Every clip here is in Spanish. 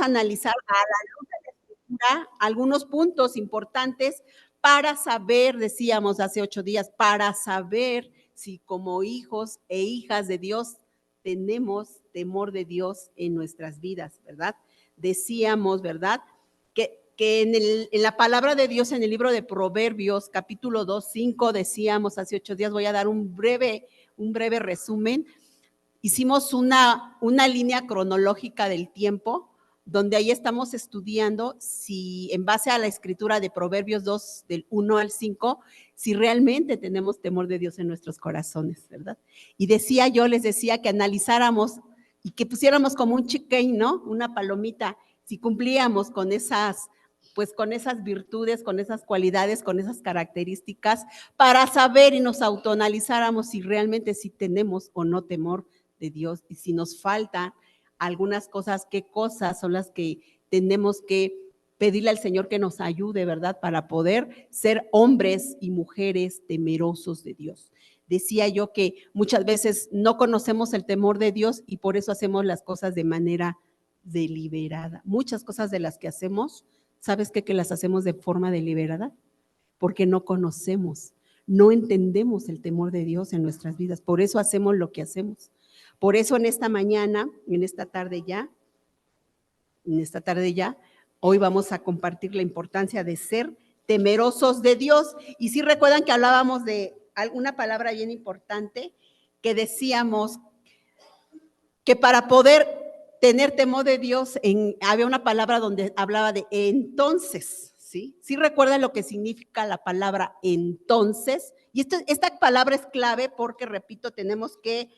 analizar a la luz de la Escritura algunos puntos importantes para saber, decíamos hace 8 días, para saber si como hijos e hijas de Dios tenemos temor de Dios en nuestras vidas, ¿verdad? Decíamos, ¿verdad? Que en la palabra de Dios, en el libro de Proverbios, capítulo 2, 5, decíamos hace 8 días, voy a dar un breve resumen. Hicimos una línea cronológica del tiempo, donde ahí estamos estudiando si en base a la escritura de Proverbios 2, del 1 al 5, si realmente tenemos temor de Dios en nuestros corazones, ¿verdad? Y les decía que analizáramos y que pusiéramos como un check-in, ¿no? Una palomita, si cumplíamos con esas virtudes, con esas cualidades, con esas características, para saber y nos autoanalizáramos si realmente sí tenemos o no temor de Dios, y si nos faltan algunas cosas, qué cosas son las que tenemos que pedirle al Señor que nos ayude, ¿verdad? Para poder ser hombres y mujeres temerosos de Dios. Decía yo que muchas veces no conocemos el temor de Dios y por eso hacemos las cosas de manera deliberada. Muchas cosas de las que hacemos, ¿sabes qué? Que las hacemos de forma deliberada, porque no conocemos, no entendemos el temor de Dios en nuestras vidas. Por eso hacemos lo que hacemos. Por eso en esta mañana, en esta tarde ya, hoy vamos a compartir la importancia de ser temerosos de Dios. Y si recuerdan que hablábamos de alguna palabra bien importante, que decíamos que para poder tener temor de Dios, había una palabra donde hablaba de entonces, ¿sí? ¿Sí recuerdan lo que significa la palabra entonces? Y esta palabra es clave porque, repito, tenemos que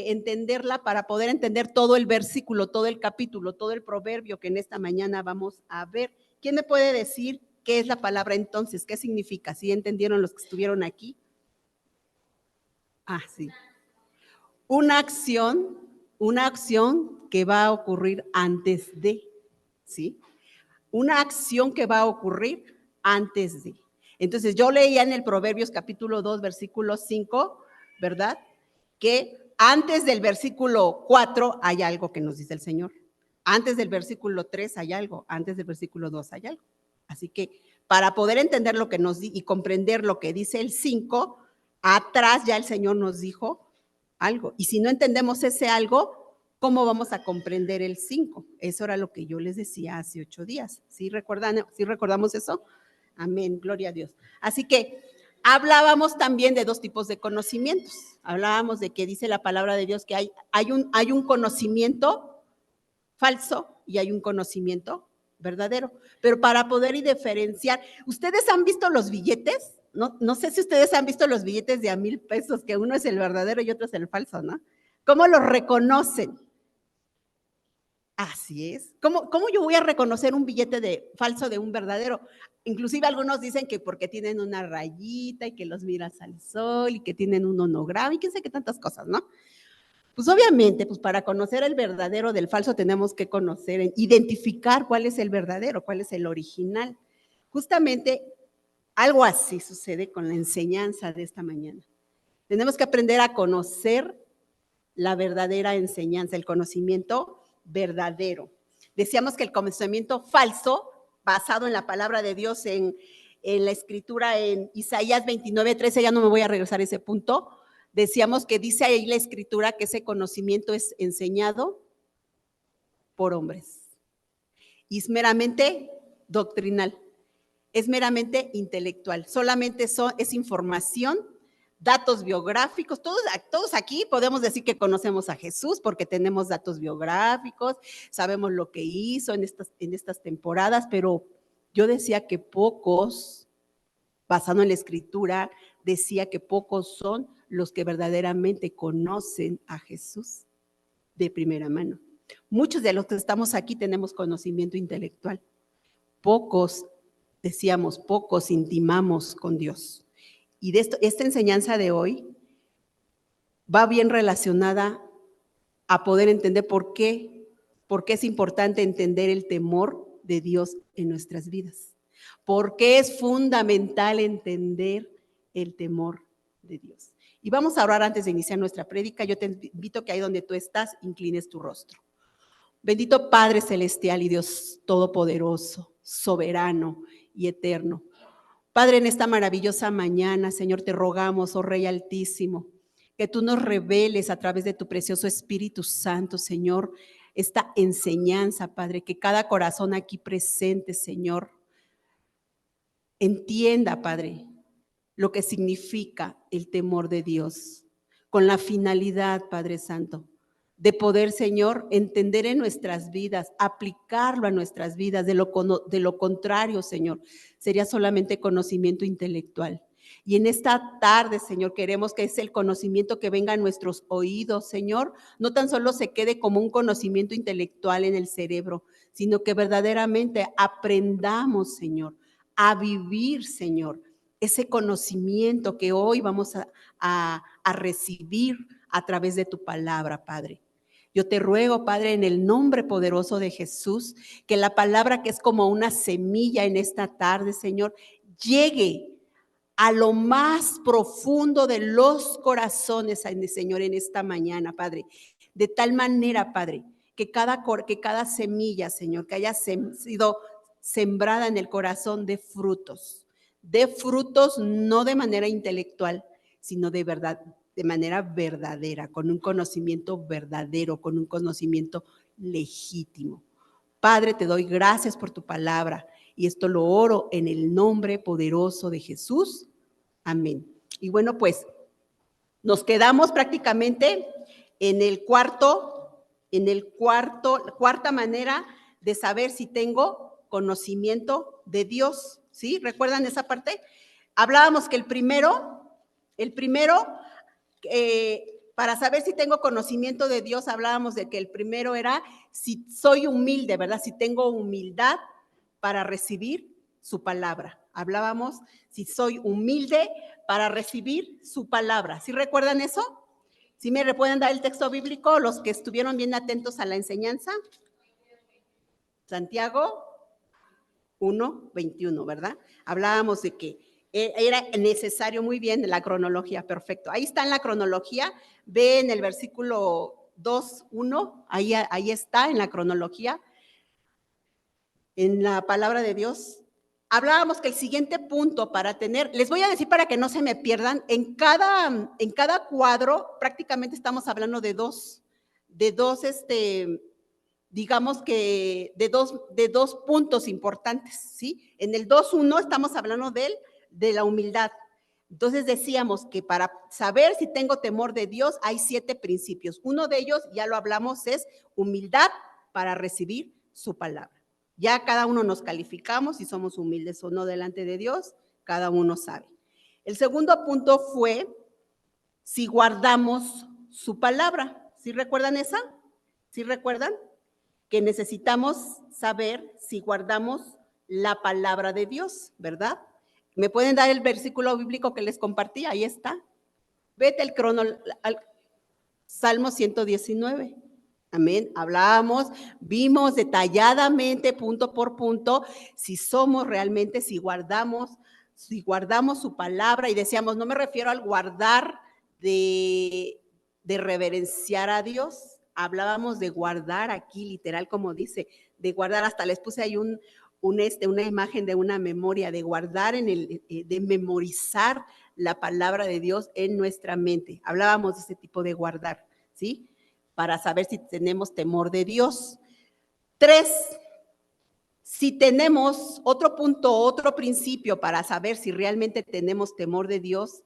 entenderla para poder entender todo el versículo, todo el capítulo, todo el proverbio que en esta mañana vamos a ver. ¿Quién me puede decir qué es la palabra entonces? ¿Qué significa? ¿Sí entendieron los que estuvieron aquí? Sí. Una acción que va a ocurrir antes de, ¿sí? Una acción que va a ocurrir antes de. Entonces, yo leía en el Proverbios capítulo 2, versículo 5, ¿verdad? Que antes del versículo 4 hay algo que nos dice el Señor. Antes del versículo 3 hay algo, antes del versículo 2 hay algo. Así que para poder entender lo que nos dice y comprender lo que dice el 5, atrás ya el Señor nos dijo algo. Y si no entendemos ese algo, ¿cómo vamos a comprender el 5? Eso era lo que yo les decía hace 8 días. ¿Sí recordamos eso? Amén, gloria a Dios. Así que hablábamos también de 2 tipos de conocimientos. Hablábamos de que dice la palabra de Dios que hay un conocimiento falso y hay un conocimiento verdadero. Pero para poder diferenciar, ¿ustedes han visto los billetes? No sé si ustedes han visto los billetes de $1,000 pesos, que uno es el verdadero y otro es el falso, ¿no? ¿Cómo los reconocen? Así es. ¿Cómo yo voy a reconocer un billete falso de un verdadero? Inclusive algunos dicen que porque tienen una rayita y que los miras al sol y que tienen un monograma y qué sé qué tantas cosas, ¿no? Pues obviamente, pues para conocer el verdadero del falso tenemos que identificar cuál es el verdadero, cuál es el original. Justamente algo así sucede con la enseñanza de esta mañana. Tenemos que aprender a conocer la verdadera enseñanza, el conocimiento verdadero. Decíamos que el conocimiento falso, basado en la palabra de Dios, en la escritura, en Isaías 29:13, ya no me voy a regresar a ese punto. Decíamos que dice ahí la escritura que ese conocimiento es enseñado por hombres. Y es meramente doctrinal, es meramente intelectual, solamente es información, datos biográficos. Todos aquí podemos decir que conocemos a Jesús porque tenemos datos biográficos, sabemos lo que hizo en estas temporadas, pero yo decía que pocos, basado en la escritura, decía que pocos son los que verdaderamente conocen a Jesús de primera mano. Muchos de los que estamos aquí tenemos conocimiento intelectual. Pocos intimamos con Dios. Y esta enseñanza de hoy va bien relacionada a poder entender por qué es importante entender el temor de Dios en nuestras vidas. ¿Por qué es fundamental entender el temor de Dios? Y vamos a orar antes de iniciar nuestra prédica. Yo te invito que ahí donde tú estás, inclines tu rostro. Bendito Padre Celestial y Dios Todopoderoso, soberano y eterno. Padre, en esta maravillosa mañana, Señor, te rogamos, oh Rey Altísimo, que tú nos reveles a través de tu precioso Espíritu Santo, Señor, esta enseñanza, Padre, que cada corazón aquí presente, Señor, entienda, Padre, lo que significa el temor de Dios, con la finalidad, Padre Santo, de poder, Señor, entender en nuestras vidas, aplicarlo a nuestras vidas. De lo contrario, Señor, sería solamente conocimiento intelectual. Y en esta tarde, Señor, queremos que ese el conocimiento que venga a nuestros oídos, Señor, no tan solo se quede como un conocimiento intelectual en el cerebro, sino que verdaderamente aprendamos, Señor, a vivir, Señor, ese conocimiento que hoy vamos a recibir a través de tu palabra, Padre. Yo te ruego, Padre, en el nombre poderoso de Jesús, que la palabra que es como una semilla en esta tarde, Señor, llegue a lo más profundo de los corazones, Señor, en esta mañana, Padre. De tal manera, Padre, que cada semilla, Señor, que haya sido sembrada en el corazón de frutos no de manera intelectual, sino de verdad, de manera verdadera, con un conocimiento verdadero, con un conocimiento legítimo. Padre, te doy gracias por tu palabra y esto lo oro en el nombre poderoso de Jesús. Amén. Y bueno, pues nos quedamos prácticamente en cuarta manera de saber si tengo conocimiento de Dios, ¿sí? ¿Recuerdan esa parte? Hablábamos que el primero, para saber si tengo conocimiento de Dios, hablábamos de que el primero era si soy humilde, ¿verdad? Si tengo humildad para recibir su palabra. Hablábamos si soy humilde para recibir su palabra. ¿Sí recuerdan eso? ¿Sí me pueden dar el texto bíblico los que estuvieron bien atentos a la enseñanza? Santiago 1:21, ¿verdad? Hablábamos de que era necesario, muy bien, la cronología, perfecto. Ahí está en la cronología, ve en el versículo 2:1, ahí está en la cronología, en la palabra de Dios. Hablábamos que el siguiente punto para tener, les voy a decir para que no se me pierdan, en cada cuadro prácticamente estamos hablando de dos, digamos que de dos puntos importantes, ¿sí? En el 2:1 estamos hablando de la humildad. Entonces decíamos que para saber si tengo temor de Dios hay 7 principios. Uno de ellos, ya lo hablamos, es humildad para recibir su palabra. Ya cada uno nos calificamos si somos humildes o no delante de Dios, cada uno sabe. El segundo punto fue si guardamos su palabra. ¿Sí recuerdan esa? ¿Sí recuerdan? Que necesitamos saber si guardamos la palabra de Dios, ¿verdad? ¿Me pueden dar el versículo bíblico que les compartí? Ahí está. Vete al Salmo 119. Amén. Hablábamos, vimos detalladamente, punto por punto, si somos realmente, si guardamos su palabra, y decíamos, no me refiero al guardar de reverenciar a Dios. Hablábamos de guardar aquí, literal, como dice, de guardar, hasta les puse ahí una imagen de una memoria, de guardar de memorizar la palabra de Dios en nuestra mente. Hablábamos de ese tipo de guardar, ¿sí? Para saber si tenemos temor de Dios. 3, si tenemos otro punto, otro principio para saber si realmente tenemos temor de Dios,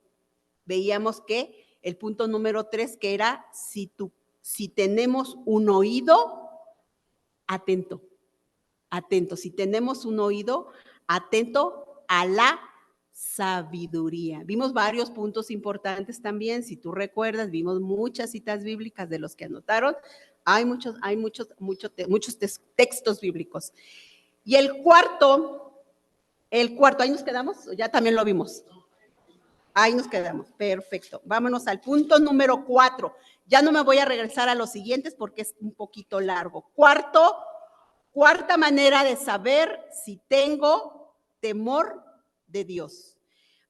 veíamos que el punto número 3, que era si tenemos un oído atento, si tenemos un oído atento a la sabiduría. Vimos varios puntos importantes también, si tú recuerdas, vimos muchas citas bíblicas de los que anotaron, hay muchos textos bíblicos. Y el cuarto, ahí nos quedamos, ya también lo vimos. Ahí nos quedamos, perfecto. Vámonos al punto número 4. Ya no me voy a regresar a los siguientes porque es un poquito largo. Cuarta manera de saber si tengo temor de Dios.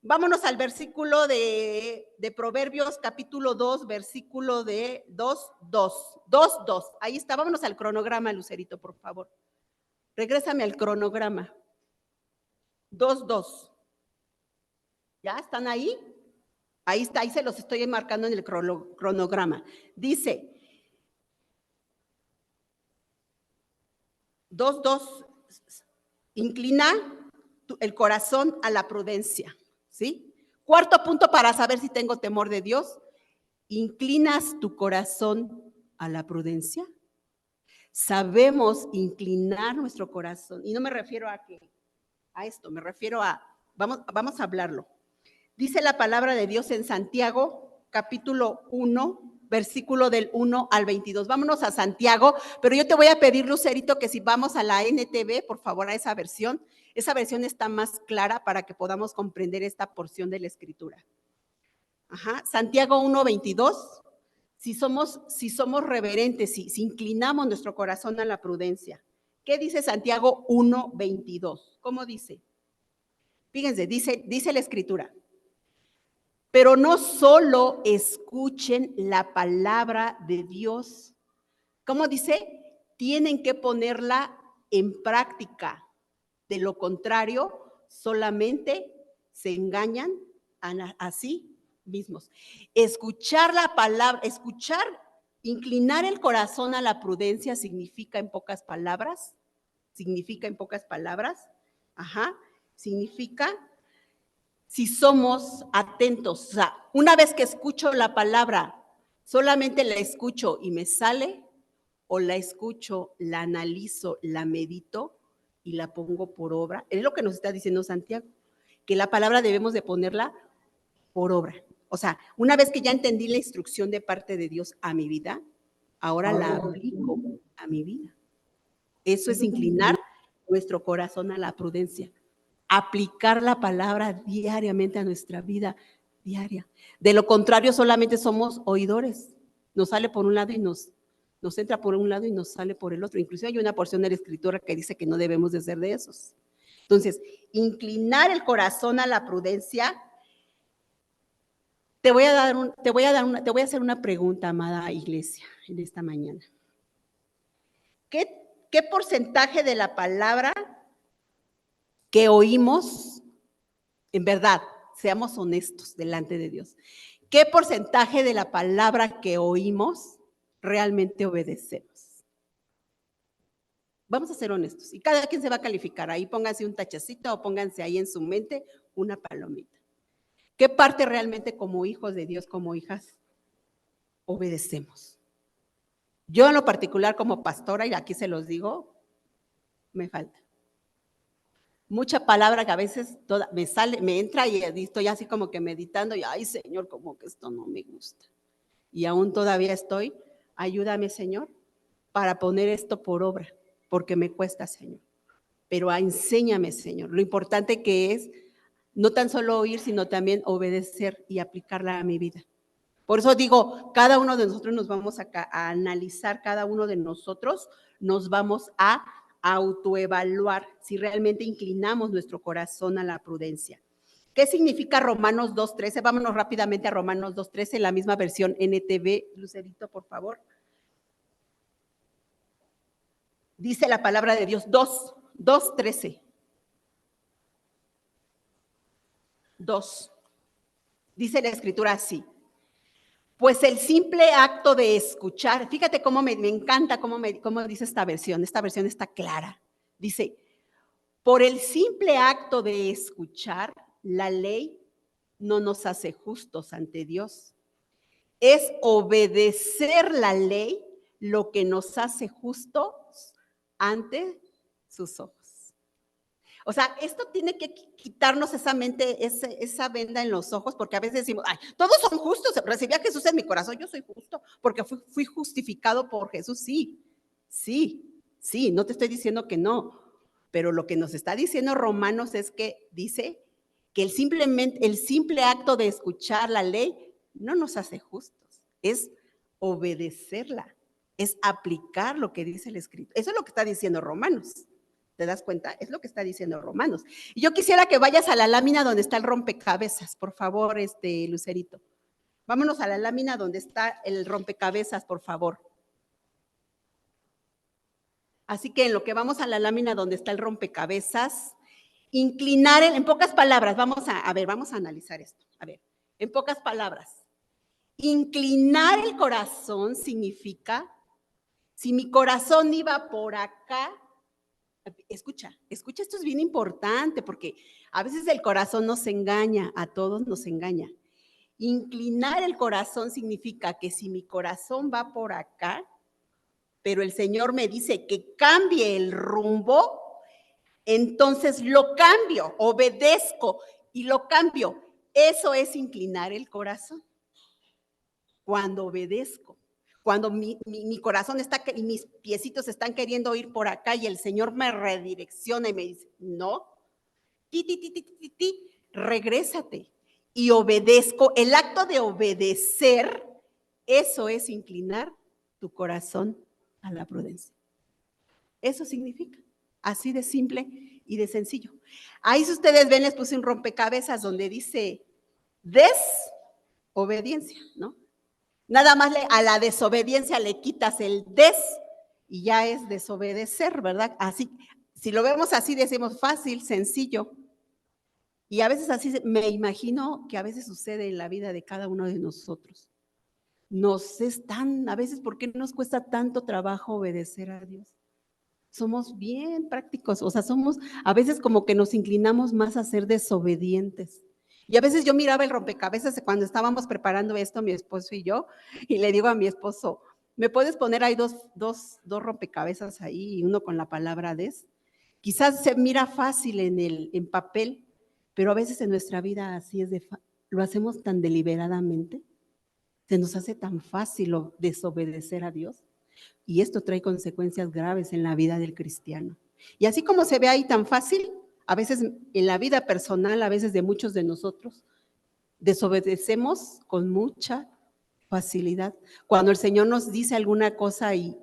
Vámonos al versículo de Proverbios, capítulo 2, versículo de 2, 2, 2, 2. Ahí está, vámonos al cronograma, Lucerito, por favor. Regrésame al cronograma. 2, 2. ¿Ya están ahí? Ahí está, ahí se los estoy marcando en el cronograma. Dice, 2, 2, inclina el corazón a la prudencia, ¿sí? Cuarto punto para saber si tengo temor de Dios, ¿inclinas tu corazón a la prudencia? Sabemos inclinar nuestro corazón, y no me refiero a esto, me refiero a, vamos a hablarlo. Dice la palabra de Dios en Santiago, capítulo 1, versículo del 1 al 22. Vámonos a Santiago, pero yo te voy a pedir, Lucerito, que si vamos a la NTV, por favor, a esa versión está más clara para que podamos comprender esta porción de la Escritura. Ajá, Santiago 1, 22. Si somos reverentes, si inclinamos nuestro corazón a la prudencia. ¿Qué dice Santiago 1, 22? ¿Cómo dice? Fíjense, dice la Escritura. Pero no solo escuchen la palabra de Dios. ¿Cómo dice? Tienen que ponerla en práctica. De lo contrario, solamente se engañan a sí mismos. Escuchar la palabra, inclinar el corazón a la prudencia significa en pocas palabras, significa si somos atentos, o sea, una vez que escucho la palabra, solamente la escucho y me sale, o la escucho, la analizo, la medito y la pongo por obra. Es lo que nos está diciendo Santiago, que la palabra debemos de ponerla por obra. O sea, una vez que ya entendí la instrucción de parte de Dios a mi vida, ahora la aplico a mi vida. Eso es inclinar nuestro corazón a la prudencia. Aplicar la palabra diariamente a nuestra vida diaria. De lo contrario, solamente somos oidores. Nos sale por un lado y nos entra por un lado y nos sale por el otro. Inclusive hay una porción de la Escritura que dice que no debemos de ser de esos. Entonces, inclinar el corazón a la prudencia. Te voy a hacer una pregunta, amada iglesia, en esta mañana. ¿Qué porcentaje de la palabra que oímos, en verdad, seamos honestos delante de Dios, qué porcentaje de la palabra que oímos realmente obedecemos? Vamos a ser honestos y cada quien se va a calificar. Ahí pónganse un tachecito o pónganse ahí en su mente una palomita. ¿Qué parte realmente como hijos de Dios, como hijas, obedecemos? Yo en lo particular como pastora, y aquí se los digo, me falta. Mucha palabra que a veces me entra y estoy así como que meditando y, ay, Señor, como que esto no me gusta. Y aún todavía estoy, ayúdame, Señor, para poner esto por obra, porque me cuesta, Señor. Pero enséñame, Señor, lo importante que es no tan solo oír, sino también obedecer y aplicarla a mi vida. Por eso digo, cada uno de nosotros nos vamos a analizar, cada uno de nosotros nos vamos a autoevaluar si realmente inclinamos nuestro corazón a la prudencia. ¿Qué significa Romanos 2.13? Vámonos rápidamente a Romanos 2.13, la misma versión NTV. Lucerito, por favor. Dice la palabra de Dios, 2.13. 2. Dice la Escritura así. Pues el simple acto de escuchar, fíjate cómo me encanta cómo dice esta versión está clara. Dice, por el simple acto de escuchar, la ley no nos hace justos ante Dios. Es obedecer la ley lo que nos hace justos ante sus ojos. O sea, esto tiene que quitarnos esa mente, esa venda en los ojos, porque a veces decimos, ay, todos son justos, recibí a Jesús en mi corazón, yo soy justo, porque fui justificado por Jesús. Sí, no te estoy diciendo que no, pero lo que nos está diciendo Romanos es que dice que el simple acto de escuchar la ley no nos hace justos, es obedecerla, es aplicar lo que dice el Escrito. Eso es lo que está diciendo Romanos. ¿Te das cuenta? Es lo que está diciendo Romanos. Y yo quisiera que vayas a la lámina donde está el rompecabezas, por favor, Lucerito. Vámonos a la lámina donde está el rompecabezas, por favor. Así que en lo que vamos a la lámina donde está el rompecabezas, inclinar, en pocas palabras, vamos a analizar esto. A ver, en pocas palabras, inclinar el corazón significa, si mi corazón iba por acá, escucha, esto es bien importante porque a veces el corazón nos engaña, a todos nos engaña. Inclinar el corazón significa que si mi corazón va por acá, pero el Señor me dice que cambie el rumbo, entonces lo cambio, obedezco y lo cambio. Eso es inclinar el corazón. Cuando obedezco, cuando mi corazón está y mis piecitos están queriendo ir por acá y el Señor me redirecciona y me dice, no, regrésate y obedezco. El acto de obedecer, eso es inclinar tu corazón a la prudencia. Eso significa, así de simple y de sencillo. Ahí si ustedes ven, les puse un rompecabezas donde dice desobediencia, ¿no? Nada más a la desobediencia le quitas el des y ya es desobedecer, ¿verdad? Así, si lo vemos así, decimos fácil, sencillo. Y a veces así me imagino que a veces sucede en la vida de cada uno de nosotros. A veces, ¿por qué nos cuesta tanto trabajo obedecer a Dios? Somos bien prácticos, o sea, a veces como que nos inclinamos más a ser desobedientes. Y a veces yo miraba el rompecabezas cuando estábamos preparando esto, mi esposo y yo, y le digo a mi esposo, ¿me puedes poner ahí dos rompecabezas ahí y uno con la palabra des? Quizás se mira fácil en papel, pero a veces en nuestra vida así es lo hacemos tan deliberadamente, se nos hace tan fácil desobedecer a Dios. Y esto trae consecuencias graves en la vida del cristiano. Y así como se ve ahí tan fácil, a veces en la vida personal, a veces de muchos de nosotros, desobedecemos con mucha facilidad. Cuando el Señor nos dice alguna cosa y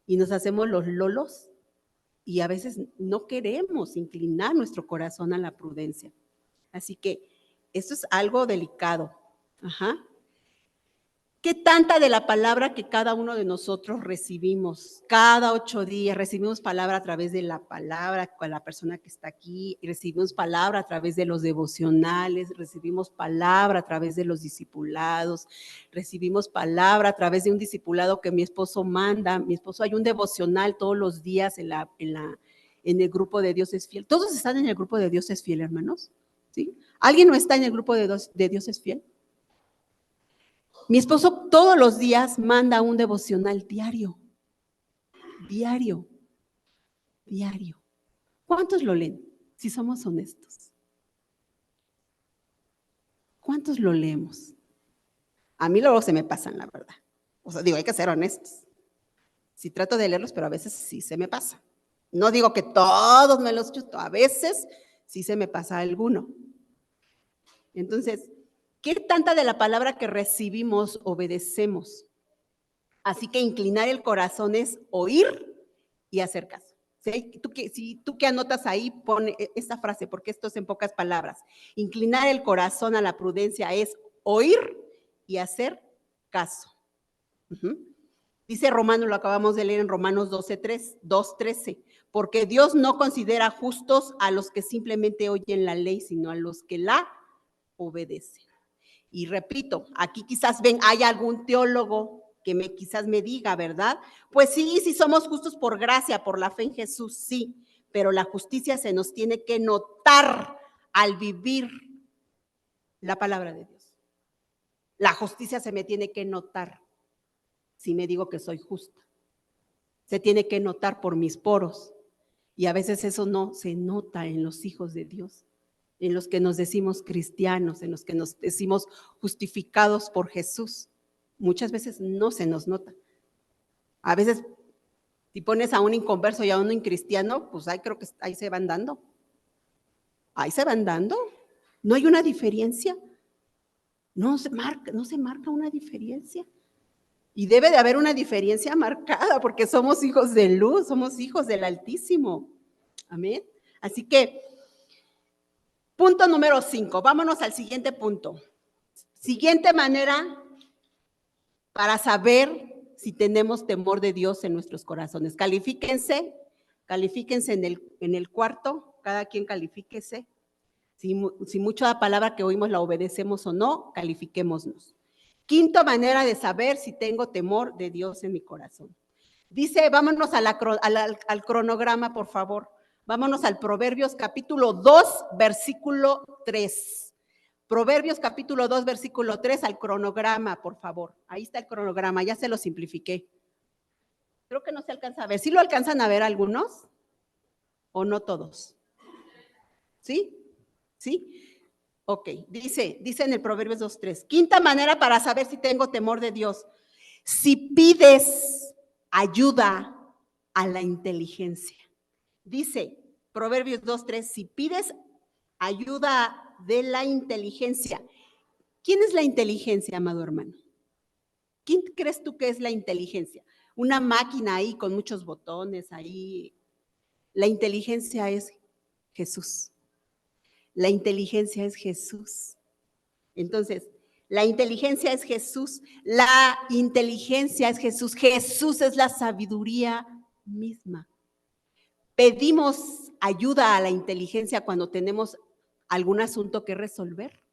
nos hacemos los lolos, y a veces no queremos inclinar nuestro corazón a la prudencia. Así que esto es algo delicado. Ajá. ¿Qué tanta de la palabra que cada uno de nosotros recibimos? Cada 8 días recibimos palabra a través de la palabra con la persona que está aquí, recibimos palabra a través de los devocionales, recibimos palabra a través de los discipulados, recibimos palabra a través de un discipulado que mi esposo manda. Mi esposo, hay un devocional todos los días en el grupo de Dios es Fiel. ¿Todos están en el grupo de Dios es Fiel, hermanos? ¿Sí? ¿Alguien no está en el grupo de Dios es Fiel? Mi esposo todos los días manda un devocional diario. ¿Cuántos lo leen? Si somos honestos. ¿Cuántos lo leemos? A mí luego se me pasan, la verdad. O sea, digo, hay que ser honestos. Sí trato de leerlos, pero a veces sí se me pasa. No digo que todos me los chuto, a veces sí se me pasa alguno. Entonces, ¿qué tanta de la palabra que recibimos obedecemos? Así que inclinar el corazón es oír y hacer caso. Si tú que anotas ahí, pone esta frase, porque esto es en pocas palabras. Inclinar el corazón a la prudencia es oír y hacer caso. Dice Romanos, lo acabamos de leer en Romanos 2:13, porque Dios no considera justos a los que simplemente oyen la ley, sino a los que la obedecen. Y repito, aquí quizás hay algún teólogo que quizás me diga, ¿verdad? Pues sí somos justos por gracia, por la fe en Jesús, sí, pero la justicia se nos tiene que notar al vivir la palabra de Dios. La justicia se me tiene que notar si me digo que soy justa. Se tiene que notar por mis poros. Y a veces eso no se nota en los hijos de Dios, en los que nos decimos cristianos, en los que nos decimos justificados por Jesús. Muchas veces no se nos nota. A veces, si pones a un inconverso y a un incristiano, pues creo que ahí se van dando. Ahí se van dando. No hay una diferencia. No se marca una diferencia. Y debe de haber una diferencia marcada porque somos hijos de luz, somos hijos del Altísimo. Amén. Así que, punto número 5, vámonos al siguiente punto. Siguiente manera para saber si tenemos temor de Dios en nuestros corazones. Califíquense en el cuarto, cada quien califíquese. Si mucho la palabra que oímos la obedecemos o no, califiquémonos. Quinta manera de saber si tengo temor de Dios en mi corazón. Dice, vámonos al cronograma, por favor. Vámonos al Proverbios capítulo 2, versículo 3. Proverbios capítulo 2, versículo 3, al cronograma, por favor. Ahí está el cronograma, ya se lo simplifiqué. Creo que no se alcanza a ver. ¿Sí lo alcanzan a ver algunos? ¿O no todos? ¿Sí? ¿Sí? Ok, dice en el Proverbios 2:3, quinta manera para saber si tengo temor de Dios. Si pides ayuda a la inteligencia. Dice Proverbios 2:3, si pides ayuda de la inteligencia. ¿Quién es la inteligencia, amado hermano? ¿Quién crees tú que es la inteligencia? Una máquina ahí con muchos botones ahí. La inteligencia es Jesús. La inteligencia es Jesús. Entonces, la inteligencia es Jesús. La inteligencia es Jesús. Jesús es la sabiduría misma. Pedimos ayuda a la inteligencia cuando tenemos algún asunto que resolver.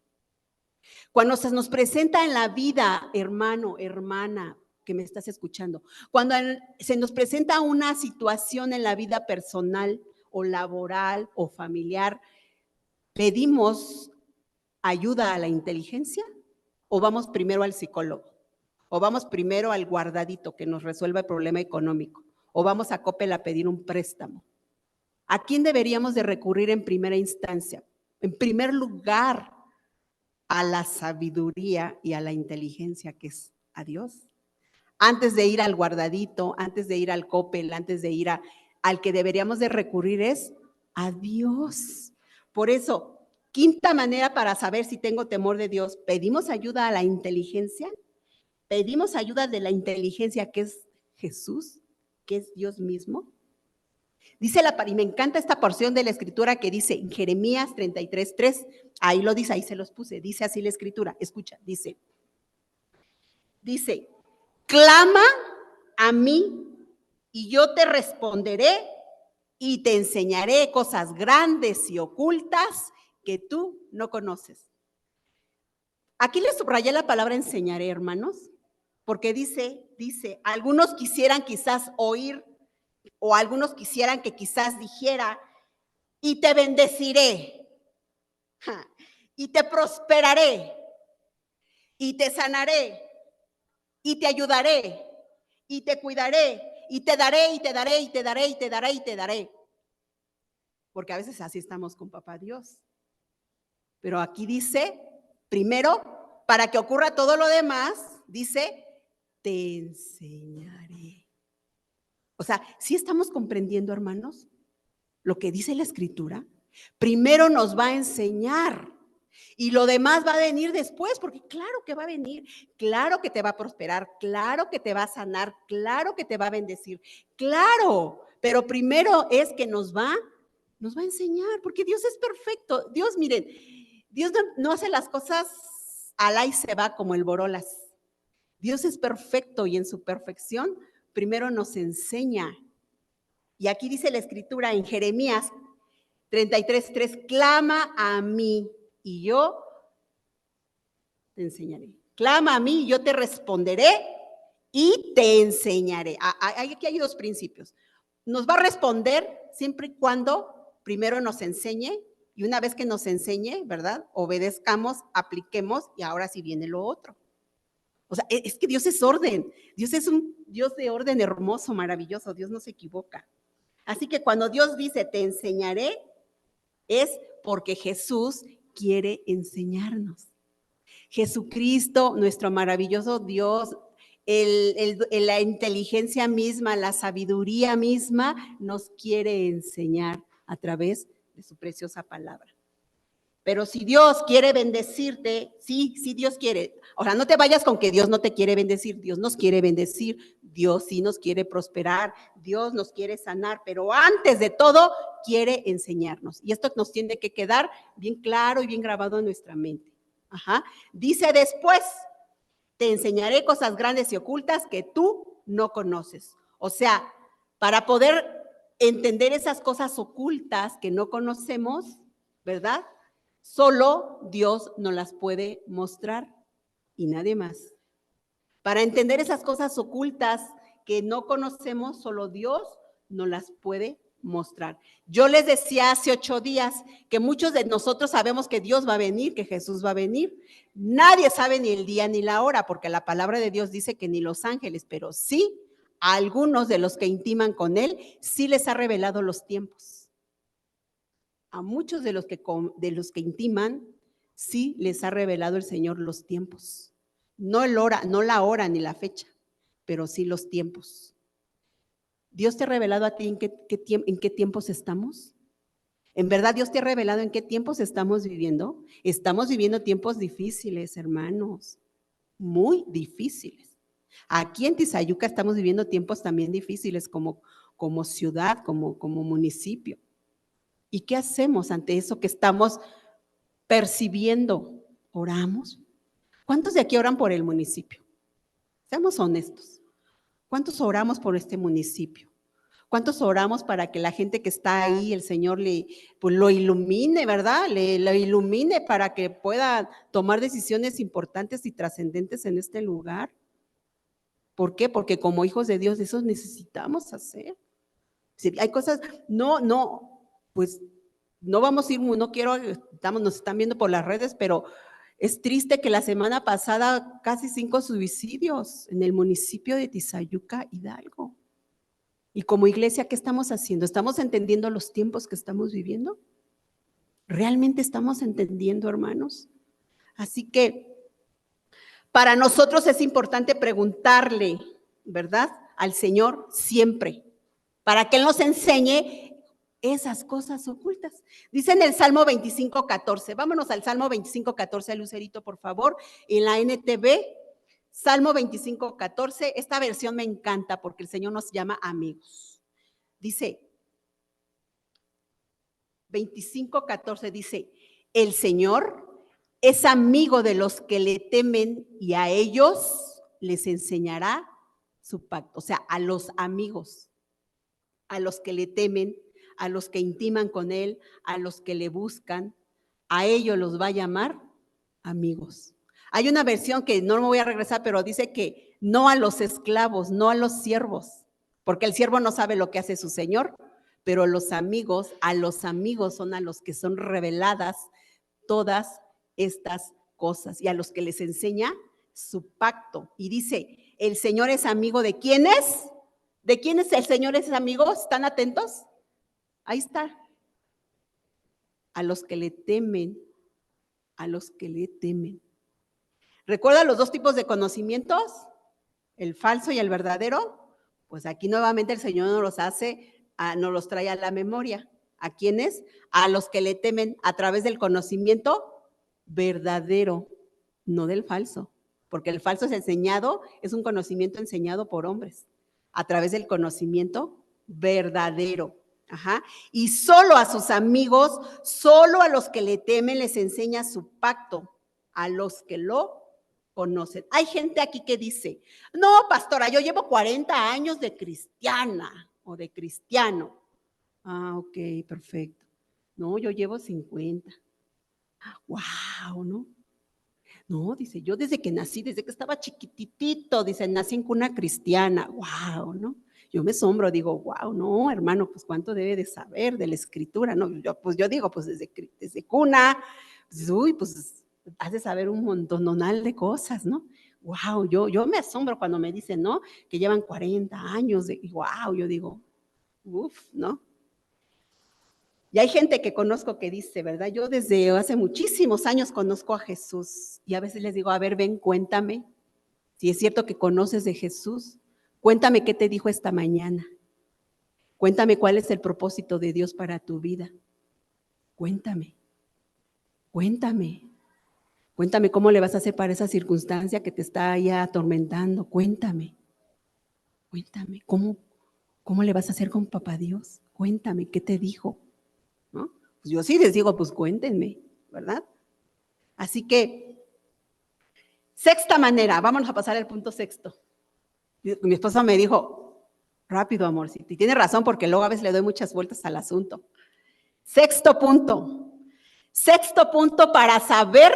Cuando se nos presenta en la vida, hermano, hermana, que me estás escuchando, cuando se nos presenta una situación en la vida personal o laboral o familiar, ¿pedimos ayuda a la inteligencia o vamos primero al psicólogo? ¿O vamos primero al guardadito que nos resuelva el problema económico? ¿O vamos a Coppel a pedir un préstamo? ¿A quién deberíamos de recurrir en primera instancia? En primer lugar, a la sabiduría y a la inteligencia que es a Dios. Antes de ir al guardadito, antes de ir al Coppel, antes de ir al que deberíamos de recurrir es a Dios. Por eso, quinta manera para saber si tengo temor de Dios, pedimos ayuda a la inteligencia, pedimos ayuda de la inteligencia que es Jesús, que es Dios mismo. Dice y me encanta esta porción de la escritura que dice en Jeremías 33:3, ahí lo dice, ahí se los puse, dice así la escritura, escucha, dice, clama a mí y yo te responderé y te enseñaré cosas grandes y ocultas que tú no conoces. Aquí les subrayé la palabra enseñaré, hermanos, porque dice, algunos quisieran quizás oír o algunos quisieran que quizás dijera, y te bendeciré, y te prosperaré, y te sanaré, y te ayudaré, y te cuidaré, y te daré, y te daré, y te daré, y te daré, y te daré. Porque a veces así estamos con Papá Dios. Pero aquí dice, primero, para que ocurra todo lo demás, dice, te enseñaré. O sea, ¿sí estamos comprendiendo, hermanos, lo que dice la Escritura? Primero nos va a enseñar y lo demás va a venir después, porque claro que va a venir, claro que te va a prosperar, claro que te va a sanar, claro que te va a bendecir, claro, pero primero es que nos va a enseñar, porque Dios es perfecto. Dios, miren, Dios no hace las cosas al y se va como el borolas. Dios es perfecto y en su perfección primero nos enseña. Y aquí dice la Escritura en Jeremías 33:3, clama a mí y yo te enseñaré. Clama a mí y yo te responderé y te enseñaré. Aquí hay dos principios. Nos va a responder siempre y cuando primero nos enseñe y una vez que nos enseñe, ¿verdad? Obedezcamos, apliquemos y ahora sí viene lo otro. O sea, es que Dios es orden. Dios es un Dios de orden hermoso, maravilloso. Dios no se equivoca. Así que cuando Dios dice, te enseñaré, es porque Jesús quiere enseñarnos. Jesucristo, nuestro maravilloso Dios, la inteligencia misma, la sabiduría misma, nos quiere enseñar a través de su preciosa palabra. Pero si Dios quiere bendecirte, sí, sí Dios quiere. Ahora, no te vayas con que Dios no te quiere bendecir. Dios nos quiere bendecir. Dios sí nos quiere prosperar. Dios nos quiere sanar. Pero antes de todo, quiere enseñarnos. Y esto nos tiene que quedar bien claro y bien grabado en nuestra mente. Ajá. Dice después, te enseñaré cosas grandes y ocultas que tú no conoces. O sea, para poder entender esas cosas ocultas que no conocemos, ¿verdad? Solo Dios nos las puede mostrar y nadie más. Para entender esas cosas ocultas que no conocemos, solo Dios nos las puede mostrar. Yo les decía hace 8 días que muchos de nosotros sabemos que Dios va a venir, que Jesús va a venir. Nadie sabe ni el día ni la hora, porque la palabra de Dios dice que ni los ángeles, pero sí a algunos de los que intiman con Él, sí les ha revelado los tiempos. A muchos de los que intiman, sí les ha revelado el Señor los tiempos. No la hora ni la fecha, pero sí los tiempos. ¿Dios te ha revelado a ti en qué tiempos estamos? ¿En verdad Dios te ha revelado en qué tiempos estamos viviendo? Estamos viviendo tiempos difíciles, hermanos, muy difíciles. Aquí en Tizayuca estamos viviendo tiempos también difíciles como ciudad, como municipio. ¿Y qué hacemos ante eso que estamos percibiendo? ¿Oramos? ¿Cuántos de aquí oran por el municipio? Seamos honestos. ¿Cuántos oramos por este municipio? ¿Cuántos oramos para que la gente que está ahí, el Señor pues lo ilumine, ¿verdad? Lo ilumine para que pueda tomar decisiones importantes y trascendentes en este lugar. ¿Por qué? Porque como hijos de Dios, eso necesitamos hacer. Si hay cosas, pues no vamos a ir, no quiero, nos están viendo por las redes, pero es triste que la semana pasada casi 5 suicidios en el municipio de Tizayuca, Hidalgo. Y como iglesia, ¿qué estamos haciendo? ¿Estamos entendiendo los tiempos que estamos viviendo? ¿Realmente estamos entendiendo, hermanos? Así que para nosotros es importante preguntarle, ¿verdad? Al Señor siempre, para que Él nos enseñe esas cosas ocultas. Dice en el Salmo 25:14, vámonos al Salmo 25:14, Lucerito, por favor, en la NTV, Salmo 25:14, esta versión me encanta porque el Señor nos llama amigos. Dice, 25:14 dice, el Señor es amigo de los que le temen y a ellos les enseñará su pacto. O sea, a los amigos, a los que le temen, a los que intiman con Él, a los que le buscan, a ellos los va a llamar amigos. Hay una versión que no me voy a regresar, pero dice que no a los esclavos, no a los siervos, porque el siervo no sabe lo que hace su señor, pero a los amigos son a los que son reveladas todas estas cosas y a los que les enseña su pacto. Y dice, el Señor es amigo de ¿quiénes? ¿De quiénes el Señor es amigo? ¿Están atentos? Ahí está. A los que le temen, a los que le temen. ¿Recuerda los 2 tipos de conocimientos? El falso y el verdadero. Pues aquí nuevamente el Señor nos los trae a la memoria. ¿A quiénes? A los que le temen a través del conocimiento verdadero, no del falso. Porque el falso es un conocimiento enseñado por hombres, a través del conocimiento verdadero. Ajá. Y solo a sus amigos, solo a los que le temen les enseña su pacto, a los que lo conocen. Hay gente aquí que dice, no, pastora, yo llevo 40 años de cristiana o de cristiano. Ah, ok, perfecto. No, yo llevo 50. Wow, ¿no? No, dice, yo desde que nací, desde que estaba chiquititito, dice, nací en cuna cristiana. Wow, ¿no? Yo me asombro, digo, wow, no, hermano, pues cuánto debe de saber de la escritura, ¿no? Yo digo, pues desde cuna, pues has de saber un montonal de cosas, ¿no? Wow, yo me asombro cuando me dicen, ¿no? Que llevan 40 años, wow, yo digo, ¿no? Y hay gente que conozco que dice, ¿verdad? Yo desde hace muchísimos años conozco a Jesús y a veces les digo, a ver, ven, cuéntame, si es cierto que conoces de Jesús, cuéntame qué te dijo esta mañana, cuéntame cuál es el propósito de Dios para tu vida, cuéntame. Cuéntame. Cuéntame cómo le vas a hacer para esa circunstancia que te está ya atormentando. Cuéntame. Cuéntame. ¿Cómo le vas a hacer con papá Dios? Cuéntame, ¿qué te dijo? ¿No? Pues yo sí les digo, pues cuéntenme, ¿verdad? Así que, sexta manera, vámonos a pasar al punto sexto. Mi esposa me dijo, rápido, amorcito, y tiene razón porque luego a veces le doy muchas vueltas al asunto. Sexto punto para saber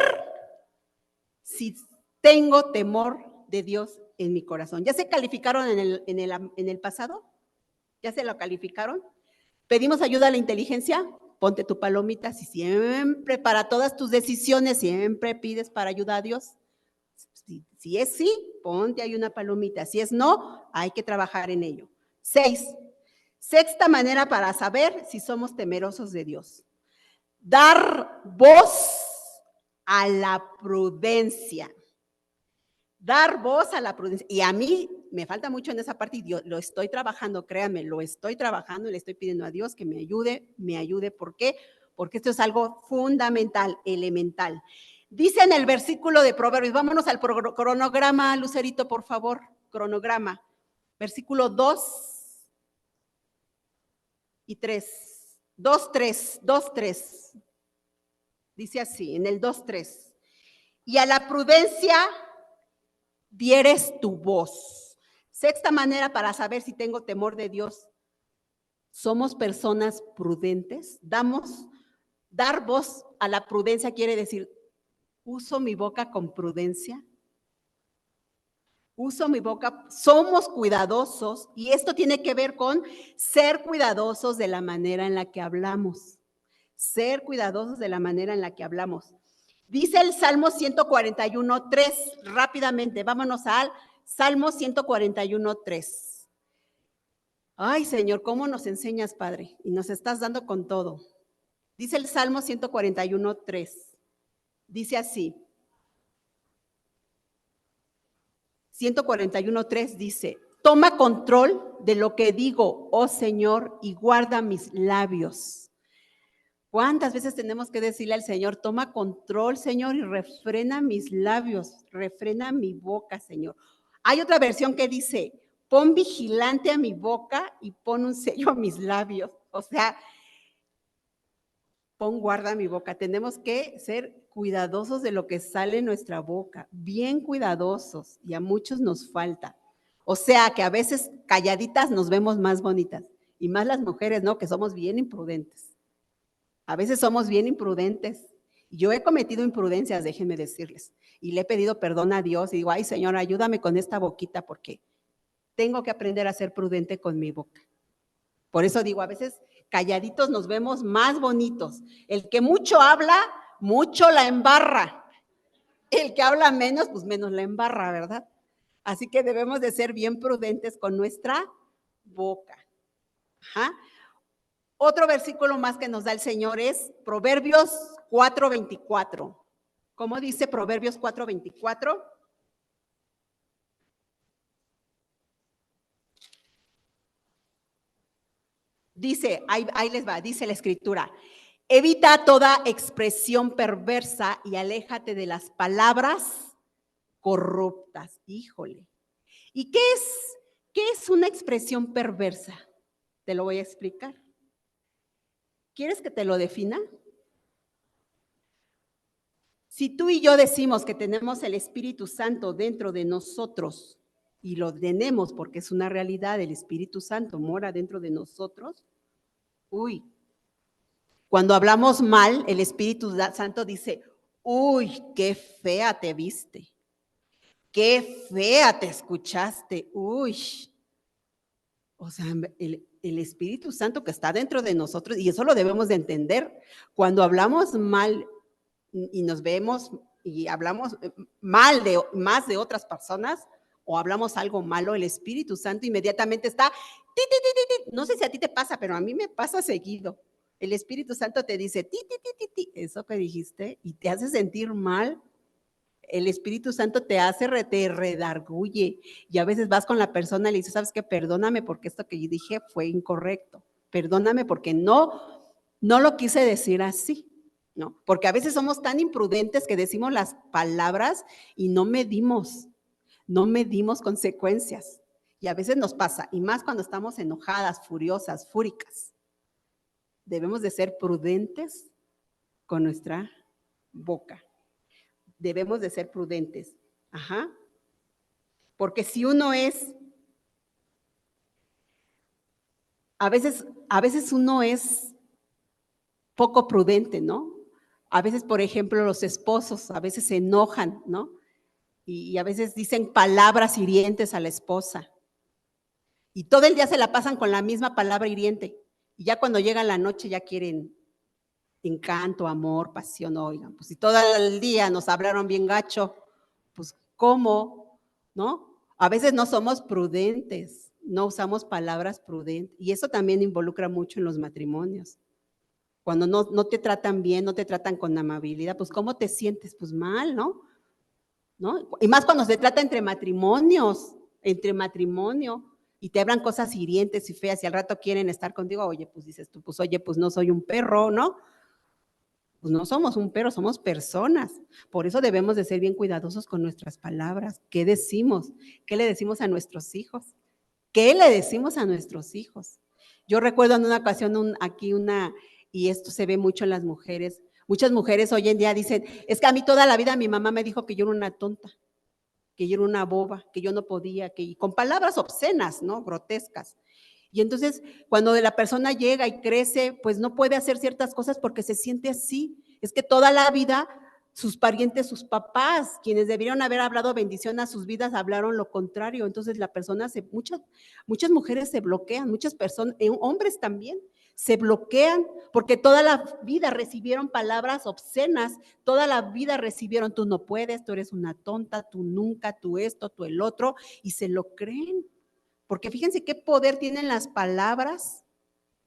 si tengo temor de Dios en mi corazón. ¿Ya se calificaron en el pasado? ¿Ya se lo calificaron? ¿Pedimos ayuda a la inteligencia? Ponte tu palomita. Si siempre, para todas tus decisiones, siempre pides para ayuda a Dios. Si es sí, ponte ahí una palomita. Si es no, hay que trabajar en ello. 6. Sexta manera para saber si somos temerosos de Dios. Dar voz a la prudencia. Dar voz a la prudencia. Y a mí me falta mucho en esa parte y yo lo estoy trabajando, créanme, lo estoy trabajando y le estoy pidiendo a Dios que me ayude. ¿Por qué? Porque esto es algo fundamental, elemental. Dice en el versículo de Proverbios, vámonos al cronograma, Lucerito, por favor, cronograma. Versículo 2 y 3. 2:3. Dice así, en el 2:3. Y a la prudencia dieres tu voz. Sexta manera para saber si tengo temor de Dios. ¿Somos personas prudentes? Dar voz a la prudencia quiere decir, ¿uso mi boca con prudencia? Uso mi boca, somos cuidadosos y esto tiene que ver con ser cuidadosos de la manera en la que hablamos. Ser cuidadosos de la manera en la que hablamos. Dice el Salmo 141:3, rápidamente, vámonos al Salmo 141:3. Ay, Señor, ¿cómo nos enseñas, Padre? Y nos estás dando con todo. Dice el Salmo 141:3. Dice así. 141:3 dice, toma control de lo que digo, oh Señor, y guarda mis labios. ¿Cuántas veces tenemos que decirle al Señor, toma control, Señor, y refrena mis labios, refrena mi boca, Señor? Hay otra versión que dice, pon vigilante a mi boca y pon un sello a mis labios. O sea, pon guarda a mi boca. Tenemos que ser cuidadosos de lo que sale en nuestra boca, bien cuidadosos, y a muchos nos falta. O sea, que a veces calladitas nos vemos más bonitas, y más las mujeres, ¿no? Que somos bien imprudentes. A veces somos bien imprudentes. Yo he cometido imprudencias, déjenme decirles, y le he pedido perdón a Dios y digo, ay, Señor, ayúdame con esta boquita porque tengo que aprender a ser prudente con mi boca. Por eso digo, a veces calladitos nos vemos más bonitos. El que mucho habla, mucho la embarra. El que habla menos, pues menos la embarra, ¿verdad? Así que debemos de ser bien prudentes con nuestra boca. Ajá. Otro versículo más que nos da el Señor es Proverbios 4:24. ¿Cómo dice Proverbios 4:24? Dice, ahí les va, dice la escritura, evita toda expresión perversa y aléjate de las palabras corruptas. Híjole. ¿Y qué es una expresión perversa? Te lo voy a explicar. ¿Quieres que te lo defina? Si tú y yo decimos que tenemos el Espíritu Santo dentro de nosotros, y lo tenemos porque es una realidad, el Espíritu Santo mora dentro de nosotros, cuando hablamos mal, el Espíritu Santo dice, uy, qué fea te viste, qué fea te escuchaste, uy. O sea, el Espíritu Santo que está dentro de nosotros, y eso lo debemos de entender, cuando hablamos mal y nos vemos y hablamos mal más de otras personas o hablamos algo malo, el Espíritu Santo inmediatamente está, no sé si a ti te pasa, pero a mí me pasa seguido. El Espíritu Santo te dice, eso que dijiste, y te hace sentir mal. El Espíritu Santo te te redarguye, y a veces vas con la persona y le dices, ¿sabes qué? Perdóname porque esto que yo dije fue incorrecto. Perdóname porque no lo quise decir así. ¿no? Porque a veces somos tan imprudentes que decimos las palabras y no medimos consecuencias. Y a veces nos pasa, y más cuando estamos enojadas, furiosas, fúricas. Debemos de ser prudentes con nuestra boca. Debemos de ser prudentes. Ajá. Porque si uno es, a veces uno es poco prudente, ¿no? A veces, por ejemplo, los esposos a veces se enojan, ¿no? Y a veces dicen palabras hirientes a la esposa. Y todo el día se la pasan con la misma palabra hiriente. Y ya cuando llega la noche ya quieren encanto, amor, pasión, oigan. Pues si todo el día nos hablaron bien gacho, pues ¿cómo? ¿No? A veces no somos prudentes, no usamos palabras prudentes. Y eso también involucra mucho en los matrimonios. Cuando no te tratan bien, no te tratan con amabilidad, pues ¿cómo te sientes? Pues mal, ¿no? Y más cuando se trata entre matrimonios, entre matrimonio, y te hablan cosas hirientes y feas y al rato quieren estar contigo, oye, pues dices tú, pues oye, pues no soy un perro, ¿no? Pues no somos un perro, somos personas. Por eso debemos de ser bien cuidadosos con nuestras palabras. ¿Qué decimos? ¿Qué le decimos a nuestros hijos? ¿Qué le decimos a nuestros hijos? Yo recuerdo en una ocasión y esto se ve mucho en las mujeres. Muchas mujeres hoy en día dicen, es que a mí toda la vida mi mamá me dijo que yo era una tonta, que yo era una boba, que yo no podía, con palabras obscenas, ¿no? Grotescas. Y entonces, cuando la persona llega y crece, pues no puede hacer ciertas cosas porque se siente así. Es que toda la vida sus parientes, sus papás, quienes debieron haber hablado bendición a sus vidas, hablaron lo contrario. Entonces la persona, muchas mujeres se bloquean, muchas personas, hombres también, se bloquean porque toda la vida recibieron palabras obscenas, toda la vida recibieron tú no puedes, tú eres una tonta, tú nunca, tú esto, tú el otro, y se lo creen. Porque fíjense qué poder tienen las palabras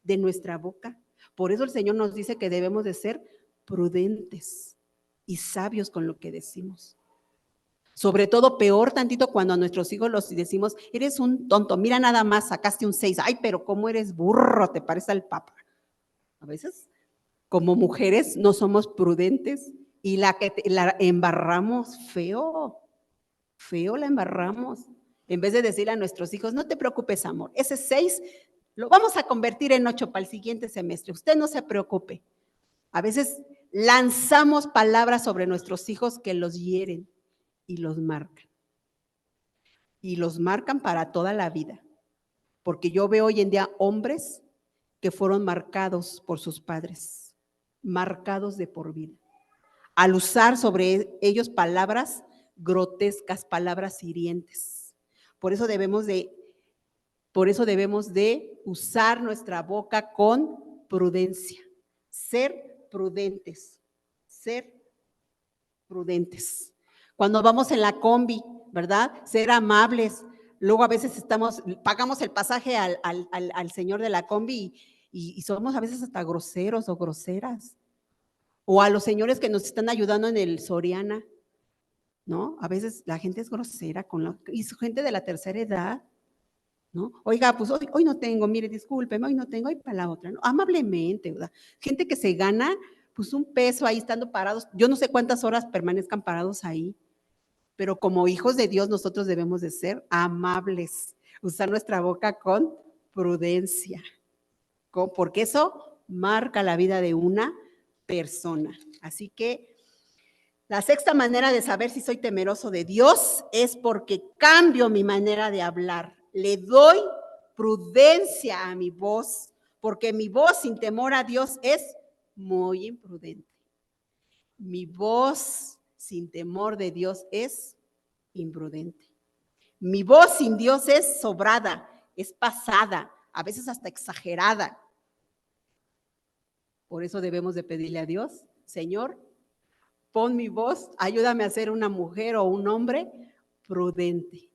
de nuestra boca. Por eso el Señor nos dice que debemos de ser prudentes y sabios con lo que decimos. Sobre todo, peor tantito cuando a nuestros hijos los decimos, eres un tonto, mira nada más, sacaste un 6, ay, pero cómo eres burro, te parece al papa. A veces, como mujeres, no somos prudentes y la embarramos feo la embarramos. En vez de decirle a nuestros hijos, no te preocupes, amor, ese 6 lo vamos a convertir en 8 para el siguiente semestre. Usted no se preocupe. A veces lanzamos palabras sobre nuestros hijos que los hieren y los marcan. Y los marcan para toda la vida. Porque yo veo hoy en día hombres que fueron marcados por sus padres, marcados de por vida. Al usar sobre ellos palabras grotescas, palabras hirientes. Por eso debemos de usar nuestra boca con prudencia, ser prudentes. Cuando vamos en la combi, ¿verdad? Ser amables. Luego a veces pagamos el pasaje al señor de la combi y somos a veces hasta groseros o groseras. O a los señores que nos están ayudando en el Soriana, ¿no? A veces la gente es grosera y su gente de la tercera edad, ¿no? Oiga, pues hoy no tengo, mire, discúlpeme, hoy no tengo, hoy para la otra, ¿no? Amablemente, ¿verdad? Gente que se gana, pues un peso ahí estando parados, yo no sé cuántas horas permanezcan parados ahí, pero como hijos de Dios nosotros debemos de ser amables, usar nuestra boca con prudencia, porque eso marca la vida de una persona. Así que la sexta manera de saber si soy temeroso de Dios es porque cambio mi manera de hablar. Le doy prudencia a mi voz, porque mi voz sin temor a Dios es muy imprudente. Mi voz sin temor de Dios es imprudente. Mi voz sin Dios es sobrada, es pasada, a veces hasta exagerada. Por eso debemos de pedirle a Dios, Señor, pon mi voz, ayúdame a ser una mujer o un hombre prudente.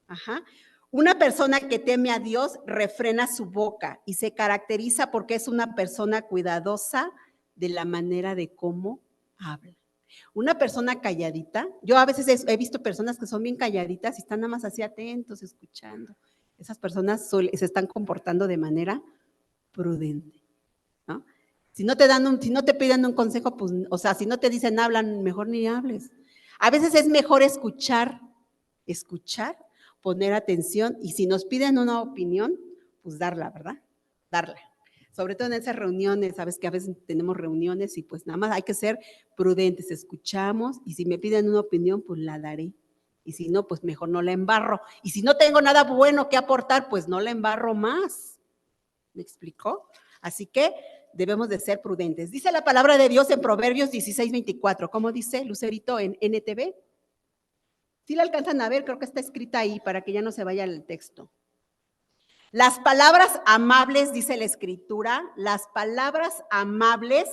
Ajá. Una persona que teme a Dios refrena su boca y se caracteriza porque es una persona cuidadosa de la manera de cómo habla. Una persona calladita, yo a veces he visto personas que son bien calladitas y están nada más así atentos, escuchando. Esas personas se están comportando de manera prudente, ¿no? Si no te piden un consejo, pues, o sea, si no te dicen hablan, mejor ni hables. A veces es mejor escuchar, poner atención y si nos piden una opinión, pues darla, ¿verdad? Darla. Sobre todo en esas reuniones, sabes que a veces tenemos reuniones y pues nada más hay que ser prudentes, escuchamos y si me piden una opinión, pues la daré. Y si no, pues mejor no la embarro. Y si no tengo nada bueno que aportar, pues no la embarro más. ¿Me explicó? Así que debemos de ser prudentes. Dice la palabra de Dios en Proverbios 16:24. ¿Cómo dice, Lucerito, en NTV? Si la alcanzan a ver, creo que está escrita ahí para que ya no se vaya el texto. Las palabras amables, dice la escritura, las palabras amables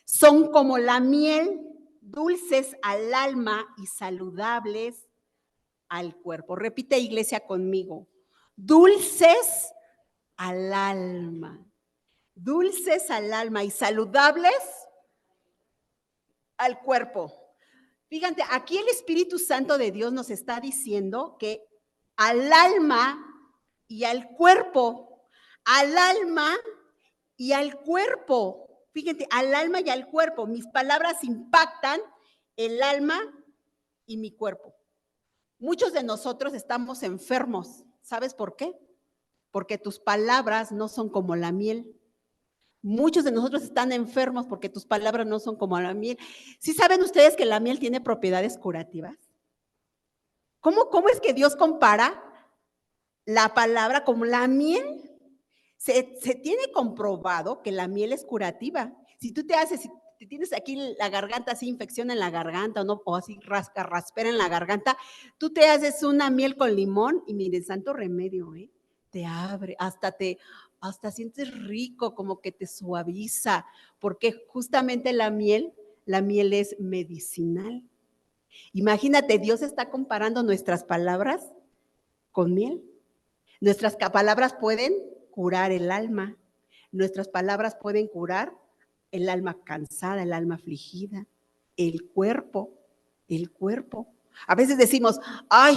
son como la miel, dulces al alma y saludables al cuerpo. Repite, iglesia, conmigo. Dulces al alma. Dulces al alma y saludables al cuerpo. Fíjate, aquí el Espíritu Santo de Dios nos está diciendo que al alma y al cuerpo, fíjate, al alma y al cuerpo, mis palabras impactan el alma y mi cuerpo. Muchos de nosotros estamos enfermos, ¿sabes por qué? Porque tus palabras no son como la miel. Muchos de nosotros están enfermos porque tus palabras no son como la miel. ¿Sí saben ustedes que la miel tiene propiedades curativas? ¿Cómo es que Dios compara la palabra como la miel? Se tiene comprobado que la miel es curativa. Si tú si te tienes aquí la garganta así, infección en la garganta o así raspera en la garganta, tú te haces una miel con limón y mire, santo remedio, te abre, hasta sientes rico, como que te suaviza, porque justamente la miel es medicinal. Imagínate, Dios está comparando nuestras palabras con miel. Nuestras palabras pueden curar el alma. Nuestras palabras pueden curar el alma cansada, el alma afligida, el cuerpo. A veces decimos, ay,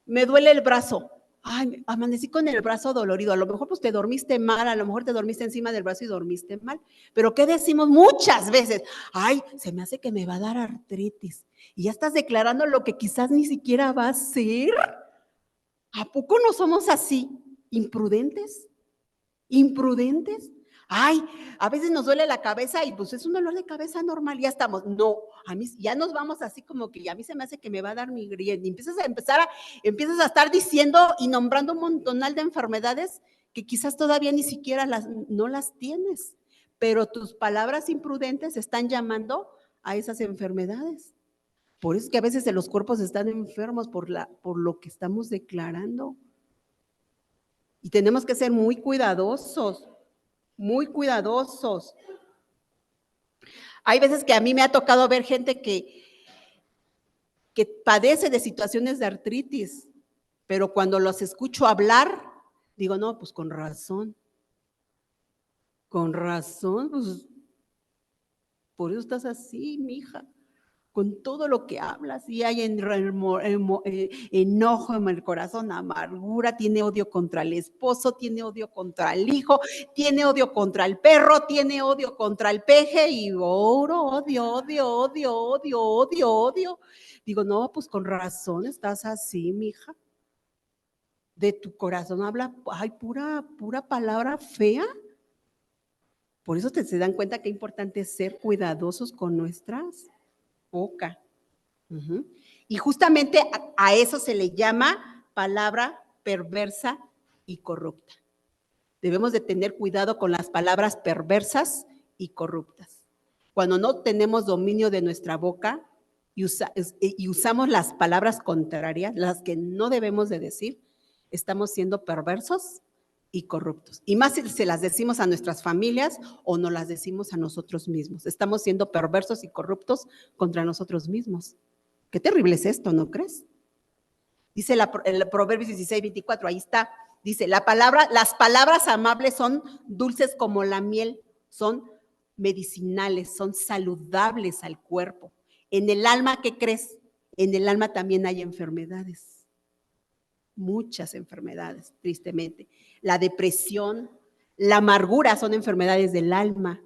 me duele el brazo. Ay, amanecí con el brazo dolorido. A lo mejor pues te dormiste mal, a lo mejor te dormiste encima del brazo y dormiste mal. Pero ¿qué decimos muchas veces? Ay, se me hace que me va a dar artritis. Y ya estás declarando lo que quizás ni siquiera va a ser. ¿A poco no somos así? ¿Imprudentes? Ay, a veces nos duele la cabeza y pues es un dolor de cabeza normal, ya estamos. No, a mí ya nos vamos así como que a mí se me hace que me va a dar migraña. Y empiezas a estar diciendo y nombrando un montonal de enfermedades que quizás todavía ni siquiera no las tienes, pero tus palabras imprudentes están llamando a esas enfermedades. Por eso es que a veces los cuerpos están enfermos por lo que estamos declarando. Y tenemos que ser muy cuidadosos. Hay veces que a mí me ha tocado ver gente que padece de situaciones de artritis, pero cuando los escucho hablar, digo, no, pues con razón, pues por eso estás así, mija. Con todo lo que hablas y hay enojo en el corazón, amargura, tiene odio contra el esposo, tiene odio contra el hijo, tiene odio contra el perro, tiene odio contra el peje y odio. Digo, no, pues con razón estás así, mija. De tu corazón habla, ay, pura palabra fea. Por eso se dan cuenta que es importante ser cuidadosos con nuestras boca. Y justamente a eso se le llama palabra perversa y corrupta. Debemos de tener cuidado con las palabras perversas y corruptas. Cuando no tenemos dominio de nuestra boca y usamos las palabras contrarias, las que no debemos de decir, estamos siendo perversos y corruptos. Y más si se las decimos a nuestras familias o no las decimos a nosotros mismos. Estamos siendo perversos y corruptos contra nosotros mismos. Qué terrible es esto, ¿no crees? Dice el Proverbios 16:24, ahí está. Dice, las palabras amables son dulces como la miel, son medicinales, son saludables al cuerpo. En el alma, ¿qué crees? En el alma también hay enfermedades. Muchas enfermedades, tristemente. La depresión, la amargura son enfermedades del alma.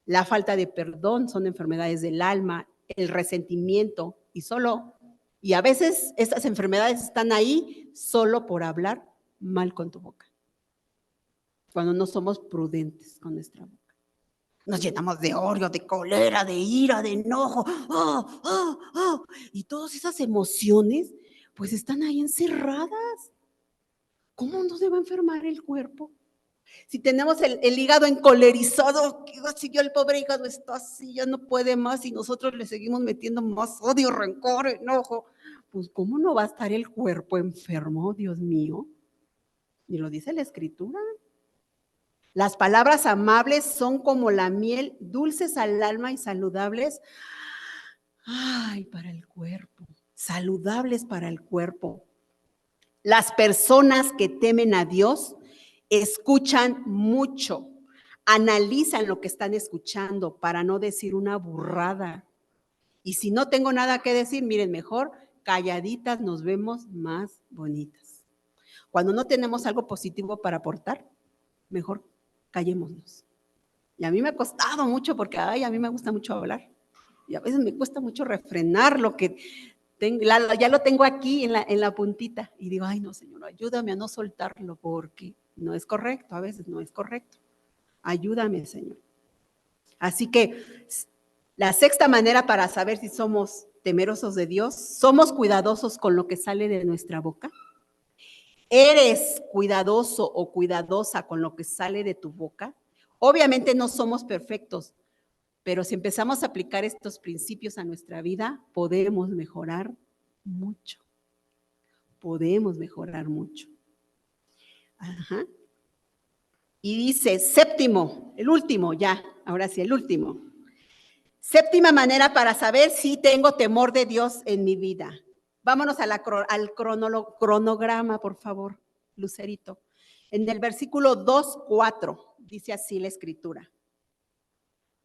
La falta de perdón son enfermedades del alma, el resentimiento y a veces estas enfermedades están ahí solo por hablar mal con tu boca. Cuando no somos prudentes con nuestra boca. Nos llenamos de odio, de cólera, de ira, de enojo, y todas esas emociones pues están ahí encerradas. ¿Cómo no se va a enfermar el cuerpo? Si tenemos el hígado encolerizado, si yo el pobre hígado está así, ya no puede más y nosotros le seguimos metiendo más odio, rencor, enojo, pues ¿cómo no va a estar el cuerpo enfermo, Dios mío? Y lo dice la Escritura. Las palabras amables son como la miel, dulces al alma y saludables, para el cuerpo, saludables para el cuerpo. Las personas que temen a Dios escuchan mucho, analizan lo que están escuchando para no decir una burrada. Y si no tengo nada que decir, miren, mejor calladitas nos vemos más bonitas. Cuando no tenemos algo positivo para aportar, mejor callémonos. Y a mí me ha costado mucho porque, a mí me gusta mucho hablar. Y a veces me cuesta mucho refrenar lo que tengo, ya lo tengo aquí en la puntita. Y digo, no, Señor, ayúdame a no soltarlo porque no es correcto, a veces no es correcto. Ayúdame, Señor. Así que la sexta manera para saber si somos temerosos de Dios, somos cuidadosos con lo que sale de nuestra boca. ¿Eres cuidadoso o cuidadosa con lo que sale de tu boca? Obviamente no somos perfectos, pero si empezamos a aplicar estos principios a nuestra vida, podemos mejorar mucho. Podemos mejorar mucho. Ajá. Y dice, séptimo, el último, ya, ahora sí, el último. Séptima manera para saber si tengo temor de Dios en mi vida. Vámonos al cronograma, por favor, Lucerito. En el versículo 2:4, dice así la Escritura.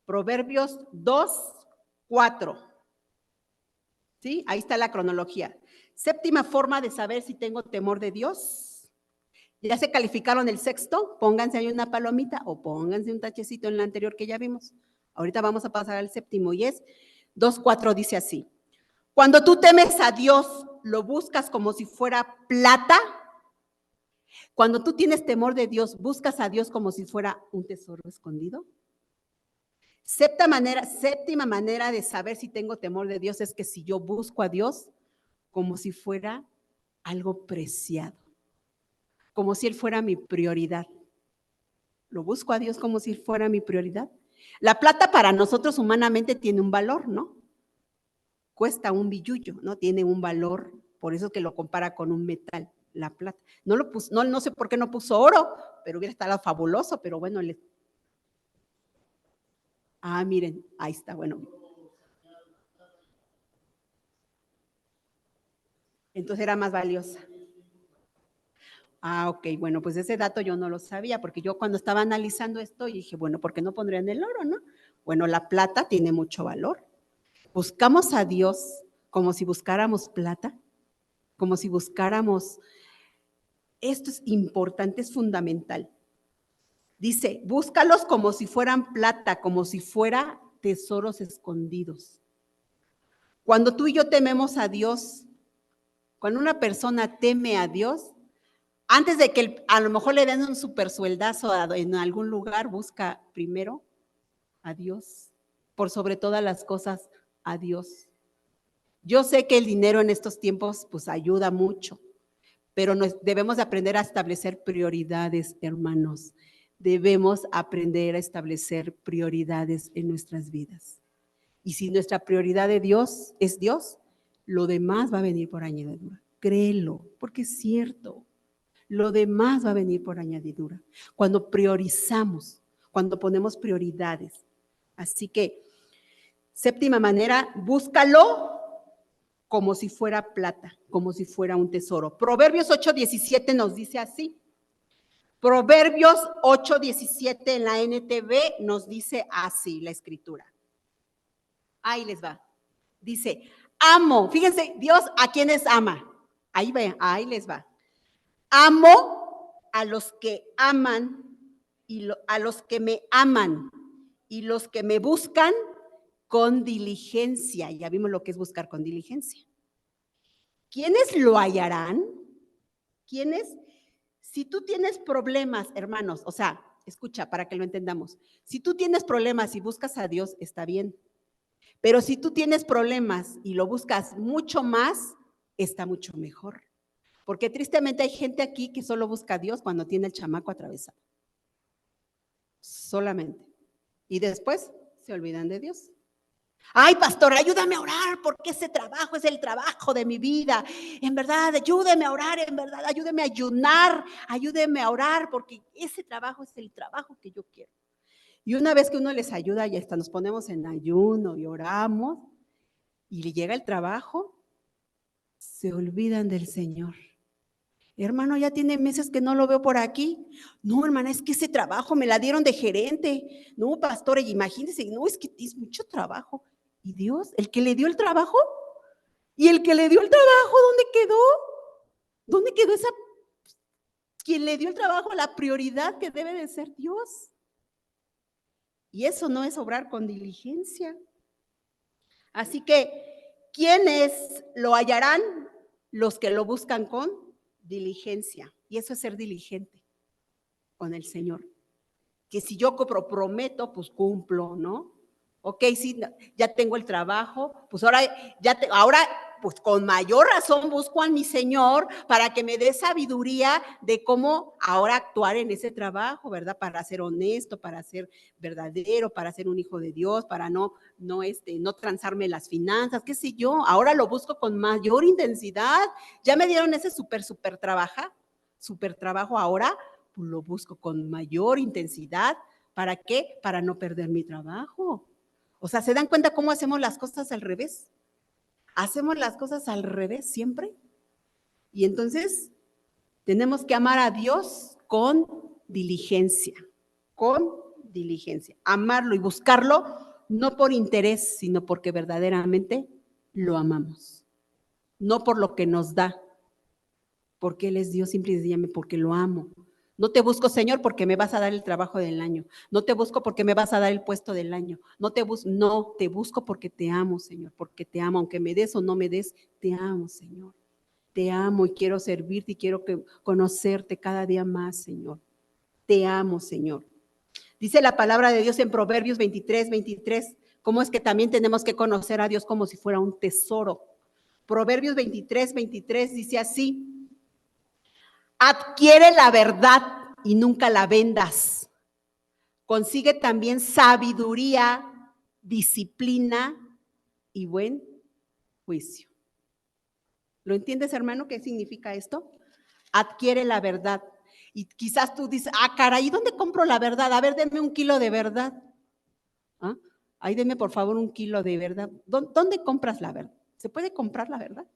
Proverbios 2:4. ¿Sí? Ahí está la cronología. Séptima forma de saber si tengo temor de Dios. ¿Ya se calificaron el sexto? Pónganse ahí una palomita o pónganse un tachecito en la anterior que ya vimos. Ahorita vamos a pasar al séptimo y es 2:4, dice así. Cuando tú temes a Dios, lo buscas como si fuera plata. Cuando tú tienes temor de Dios, buscas a Dios como si fuera un tesoro escondido. Séptima manera de saber si tengo temor de Dios es que si yo busco a Dios como si fuera algo preciado, como si Él fuera mi prioridad. Lo busco a Dios como si fuera mi prioridad. La plata para nosotros humanamente tiene un valor, ¿no? Cuesta un billullo, ¿no? Tiene un valor, por eso que lo compara con un metal, la plata. No sé por qué no puso oro, pero hubiera estado fabuloso, pero bueno. Miren, ahí está, bueno. Entonces era más valiosa. Ok, bueno, pues ese dato yo no lo sabía, porque yo cuando estaba analizando esto, dije, bueno, ¿por qué no pondrían el oro, no? Bueno, la plata tiene mucho valor. Buscamos a Dios como si buscáramos plata, como si buscáramos, esto es importante, es fundamental. Dice, búscalos como si fueran plata, como si fueran tesoros escondidos. Cuando tú y yo tememos a Dios, cuando una persona teme a Dios, antes de que a lo mejor le den un super sueldazo en algún lugar, busca primero a Dios, por sobre todas las cosas, a Dios. Yo sé que el dinero en estos tiempos pues ayuda mucho, pero debemos de aprender a establecer prioridades, hermanos. Debemos aprender a establecer prioridades en nuestras vidas. Y si nuestra prioridad de Dios es Dios, lo demás va a venir por añadidura. Créelo, porque es cierto. Lo demás va a venir por añadidura. Cuando priorizamos, cuando ponemos prioridades. Así que, séptima manera, búscalo como si fuera plata, como si fuera un tesoro. Proverbios 8:17 nos dice así. Proverbios 8:17 en la NTV nos dice así la Escritura. Ahí les va. Dice, amo, fíjense, Dios a quienes ama. Ahí les va. Amo a los que aman y a los que me aman y los que me buscan con diligencia. Ya vimos lo que es buscar con diligencia. ¿Quiénes lo hallarán? ¿Quiénes? Si tú tienes problemas, hermanos, o sea, escucha para que lo entendamos. Si tú tienes problemas y buscas a Dios, está bien. Pero si tú tienes problemas y lo buscas mucho más, está mucho mejor. Porque tristemente hay gente aquí que solo busca a Dios cuando tiene el chamaco atravesado. Solamente. Y después se olvidan de Dios. Ay, pastor, ayúdame a orar porque ese trabajo es el trabajo de mi vida. En verdad, ayúdeme a orar, en verdad, ayúdeme a ayunar, ayúdeme a orar porque ese trabajo es el trabajo que yo quiero. Y una vez que uno les ayuda y hasta nos ponemos en ayuno y oramos y le llega el trabajo, se olvidan del Señor. Hermano, ya tiene meses que no lo veo por aquí. No, hermana, es que ese trabajo me la dieron de gerente. No, pastor, imagínese, no, es que es mucho trabajo. ¿Y Dios, el que le dio el trabajo? ¿Y el que le dio el trabajo, dónde quedó? ¿Dónde quedó esa? Quien le dio el trabajo, la prioridad que debe de ser Dios. Y eso no es obrar con diligencia. Así que, ¿quiénes lo hallarán? Los que lo buscan con diligencia. Y eso es ser diligente con el Señor. Que si yo prometo, pues cumplo, ¿no? Ok, sí, ya tengo el trabajo, pues ahora, pues con mayor razón busco a mi Señor para que me dé sabiduría de cómo ahora actuar en ese trabajo, ¿verdad? Para ser honesto, para ser verdadero, para ser un hijo de Dios, para no transarme las finanzas, qué sé yo. Ahora lo busco con mayor intensidad. Ya me dieron ese super trabajo ahora, pues lo busco con mayor intensidad. ¿Para qué? Para no perder mi trabajo. O sea, ¿se dan cuenta cómo hacemos las cosas al revés? Hacemos las cosas al revés siempre. Y entonces tenemos que amar a Dios con diligencia, amarlo y buscarlo no por interés, sino porque verdaderamente lo amamos, no por lo que nos da, porque Él es Dios, simple y sencillamente porque lo amo. No te busco, Señor, porque me vas a dar el trabajo del año. No te busco porque me vas a dar el puesto del año. No, te busco porque te amo, Señor, porque te amo. Aunque me des o no me des, te amo, Señor. Te amo y quiero servirte y quiero conocerte cada día más, Señor. Te amo, Señor. Dice la palabra de Dios en Proverbios 23, cómo es que también tenemos que conocer a Dios como si fuera un tesoro. Proverbios 23 dice así: adquiere la verdad y nunca la vendas. Consigue también sabiduría, disciplina y buen juicio. ¿Lo entiendes, hermano? ¿Qué significa esto? Adquiere la verdad. Y quizás tú dices, caray, ¿dónde compro la verdad? A ver, denme 1 kilo de verdad. ¿Ah? Ahí denme por favor 1 kilo de verdad. ¿Dónde compras la verdad? ¿Se puede comprar la verdad?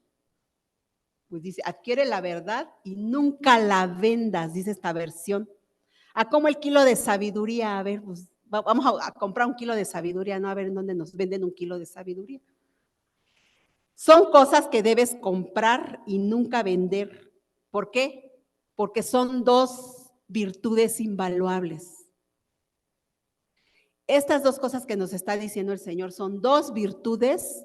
Pues dice, adquiere la verdad y nunca la vendas, dice esta versión. Como el kilo de sabiduría, a ver, pues vamos a comprar 1 kilo de sabiduría, no a ver en dónde nos venden 1 kilo de sabiduría. Son cosas que debes comprar y nunca vender. ¿Por qué? Porque son 2 virtudes invaluables. Estas 2 cosas que nos está diciendo el Señor son 2 virtudes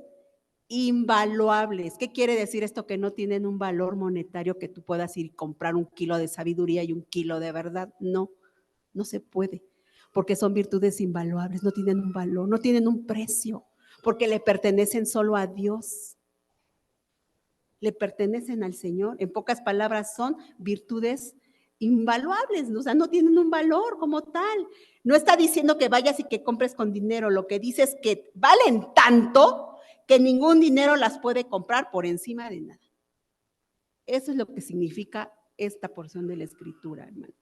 invaluables. ¿Qué quiere decir esto? Que no tienen un valor monetario que tú puedas ir y comprar 1 kilo de sabiduría y 1 kilo de verdad. No, no se puede, porque son virtudes invaluables, no tienen un valor, no tienen un precio, porque le pertenecen solo a Dios. Le pertenecen al Señor. En pocas palabras, son virtudes invaluables, o sea, no tienen un valor como tal. No está diciendo que vayas y que compres con dinero, lo que dice es que valen tanto que ningún dinero las puede comprar por encima de nada. Eso es lo que significa esta porción de la Escritura, hermano.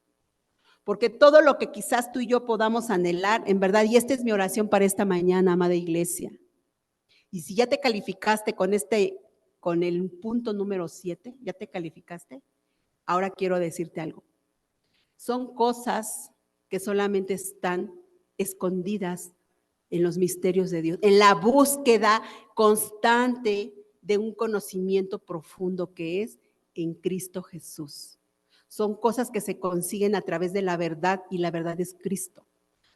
Porque todo lo que quizás tú y yo podamos anhelar, en verdad, y esta es mi oración para esta mañana, amada iglesia. Y si ya te calificaste con el punto número 7, ya te calificaste, ahora quiero decirte algo. Son cosas que solamente están escondidas en los misterios de Dios, en la búsqueda constante de un conocimiento profundo que es en Cristo Jesús. Son cosas que se consiguen a través de la verdad y la verdad es Cristo.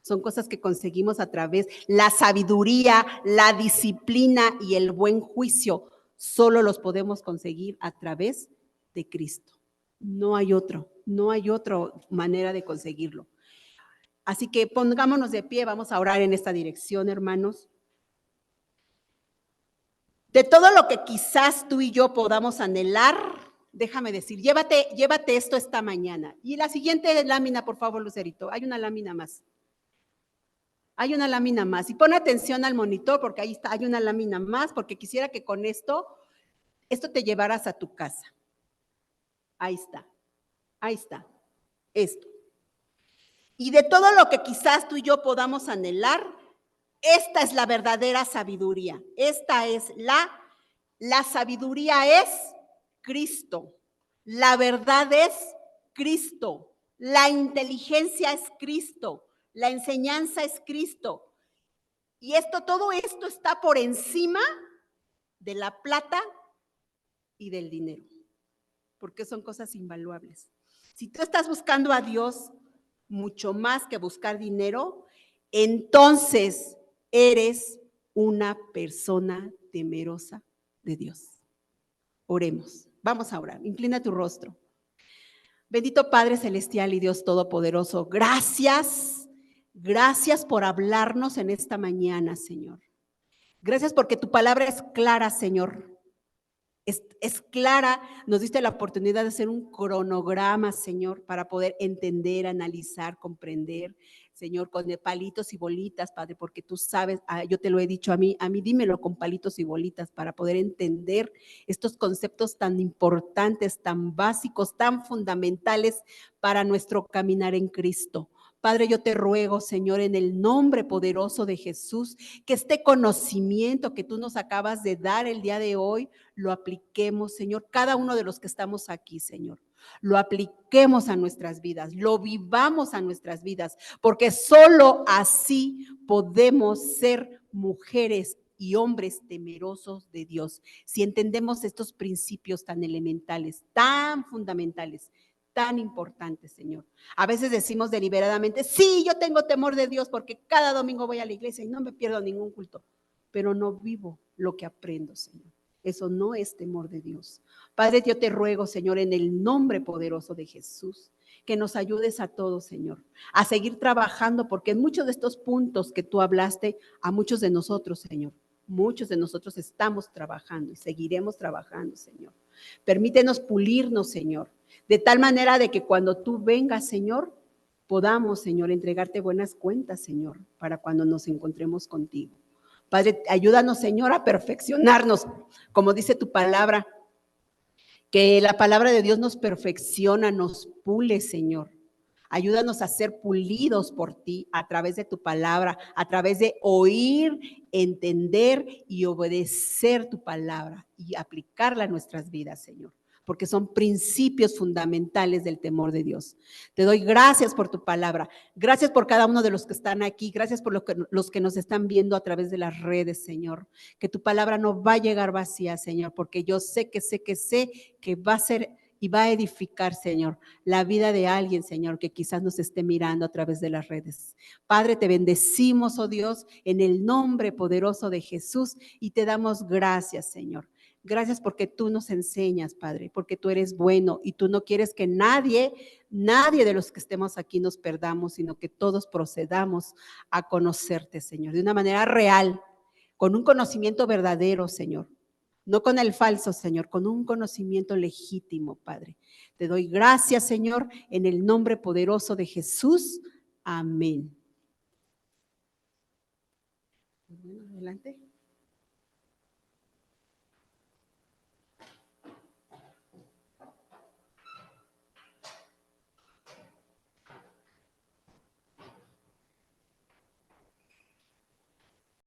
Son cosas que conseguimos a través, la sabiduría, la disciplina y el buen juicio, solo los podemos conseguir a través de Cristo. No hay otra manera de conseguirlo. Así que pongámonos de pie, vamos a orar en esta dirección, hermanos. De todo lo que quizás tú y yo podamos anhelar, déjame decir, llévate esto esta mañana. Y la siguiente lámina, por favor, Lucerito, hay una lámina más. Hay una lámina más. Y pon atención al monitor porque ahí está, hay una lámina más, porque quisiera que con esto te llevaras a tu casa. Ahí está, esto. Y de todo lo que quizás tú y yo podamos anhelar, esta es la verdadera sabiduría. Esta es la sabiduría es Cristo. La verdad es Cristo. La inteligencia es Cristo. La enseñanza es Cristo. Y todo esto está por encima de la plata y del dinero, porque son cosas invaluables. Si tú estás buscando a Dios mucho más que buscar dinero, entonces eres una persona temerosa de Dios. Oremos, vamos a orar, inclina tu rostro. Bendito Padre Celestial y Dios Todopoderoso, gracias por hablarnos en esta mañana, Señor. Gracias porque tu palabra es clara, Señor. Es clara, nos diste la oportunidad de hacer un cronograma, Señor, para poder entender, analizar, comprender, Señor, con palitos y bolitas, Padre, porque tú sabes, yo te lo he dicho a mí dímelo con palitos y bolitas para poder entender estos conceptos tan importantes, tan básicos, tan fundamentales para nuestro caminar en Cristo. Padre, yo te ruego, Señor, en el nombre poderoso de Jesús, que este conocimiento que tú nos acabas de dar el día de hoy, lo apliquemos, Señor, cada uno de los que estamos aquí, Señor. Lo apliquemos a nuestras vidas, lo vivamos a nuestras vidas, porque solo así podemos ser mujeres y hombres temerosos de Dios. Si entendemos estos principios tan elementales, tan fundamentales, tan importantes, Señor. A veces decimos deliberadamente, sí, yo tengo temor de Dios porque cada domingo voy a la iglesia y no me pierdo ningún culto, pero no vivo lo que aprendo, Señor. Eso no es temor de Dios. Padre, yo te ruego, Señor, en el nombre poderoso de Jesús, que nos ayudes a todos, Señor, a seguir trabajando, porque en muchos de estos puntos que tú hablaste, a muchos de nosotros, Señor, muchos de nosotros estamos trabajando y seguiremos trabajando, Señor. Permítenos pulirnos, Señor, de tal manera de que cuando tú vengas, Señor, podamos, Señor, entregarte buenas cuentas, Señor, para cuando nos encontremos contigo. Padre, ayúdanos, Señor, a perfeccionarnos, como dice tu palabra, que la palabra de Dios nos perfecciona, nos pule, Señor. Ayúdanos a ser pulidos por ti a través de tu palabra, a través de oír, entender y obedecer tu palabra y aplicarla a nuestras vidas, Señor, porque son principios fundamentales del temor de Dios. Te doy gracias por tu palabra, gracias por cada uno de los que están aquí, gracias por los que nos están viendo a través de las redes, Señor, que tu palabra no va a llegar vacía, Señor, porque yo sé que va a ser y va a edificar, Señor, la vida de alguien, Señor, que quizás nos esté mirando a través de las redes. Padre, te bendecimos, oh Dios, en el nombre poderoso de Jesús y te damos gracias, Señor. Gracias porque tú nos enseñas, Padre, porque tú eres bueno y tú no quieres que nadie de los que estemos aquí nos perdamos, sino que todos procedamos a conocerte, Señor, de una manera real, con un conocimiento verdadero, Señor. No con el falso, Señor, con un conocimiento legítimo, Padre. Te doy gracias, Señor, en el nombre poderoso de Jesús. Amén. Bueno, adelante.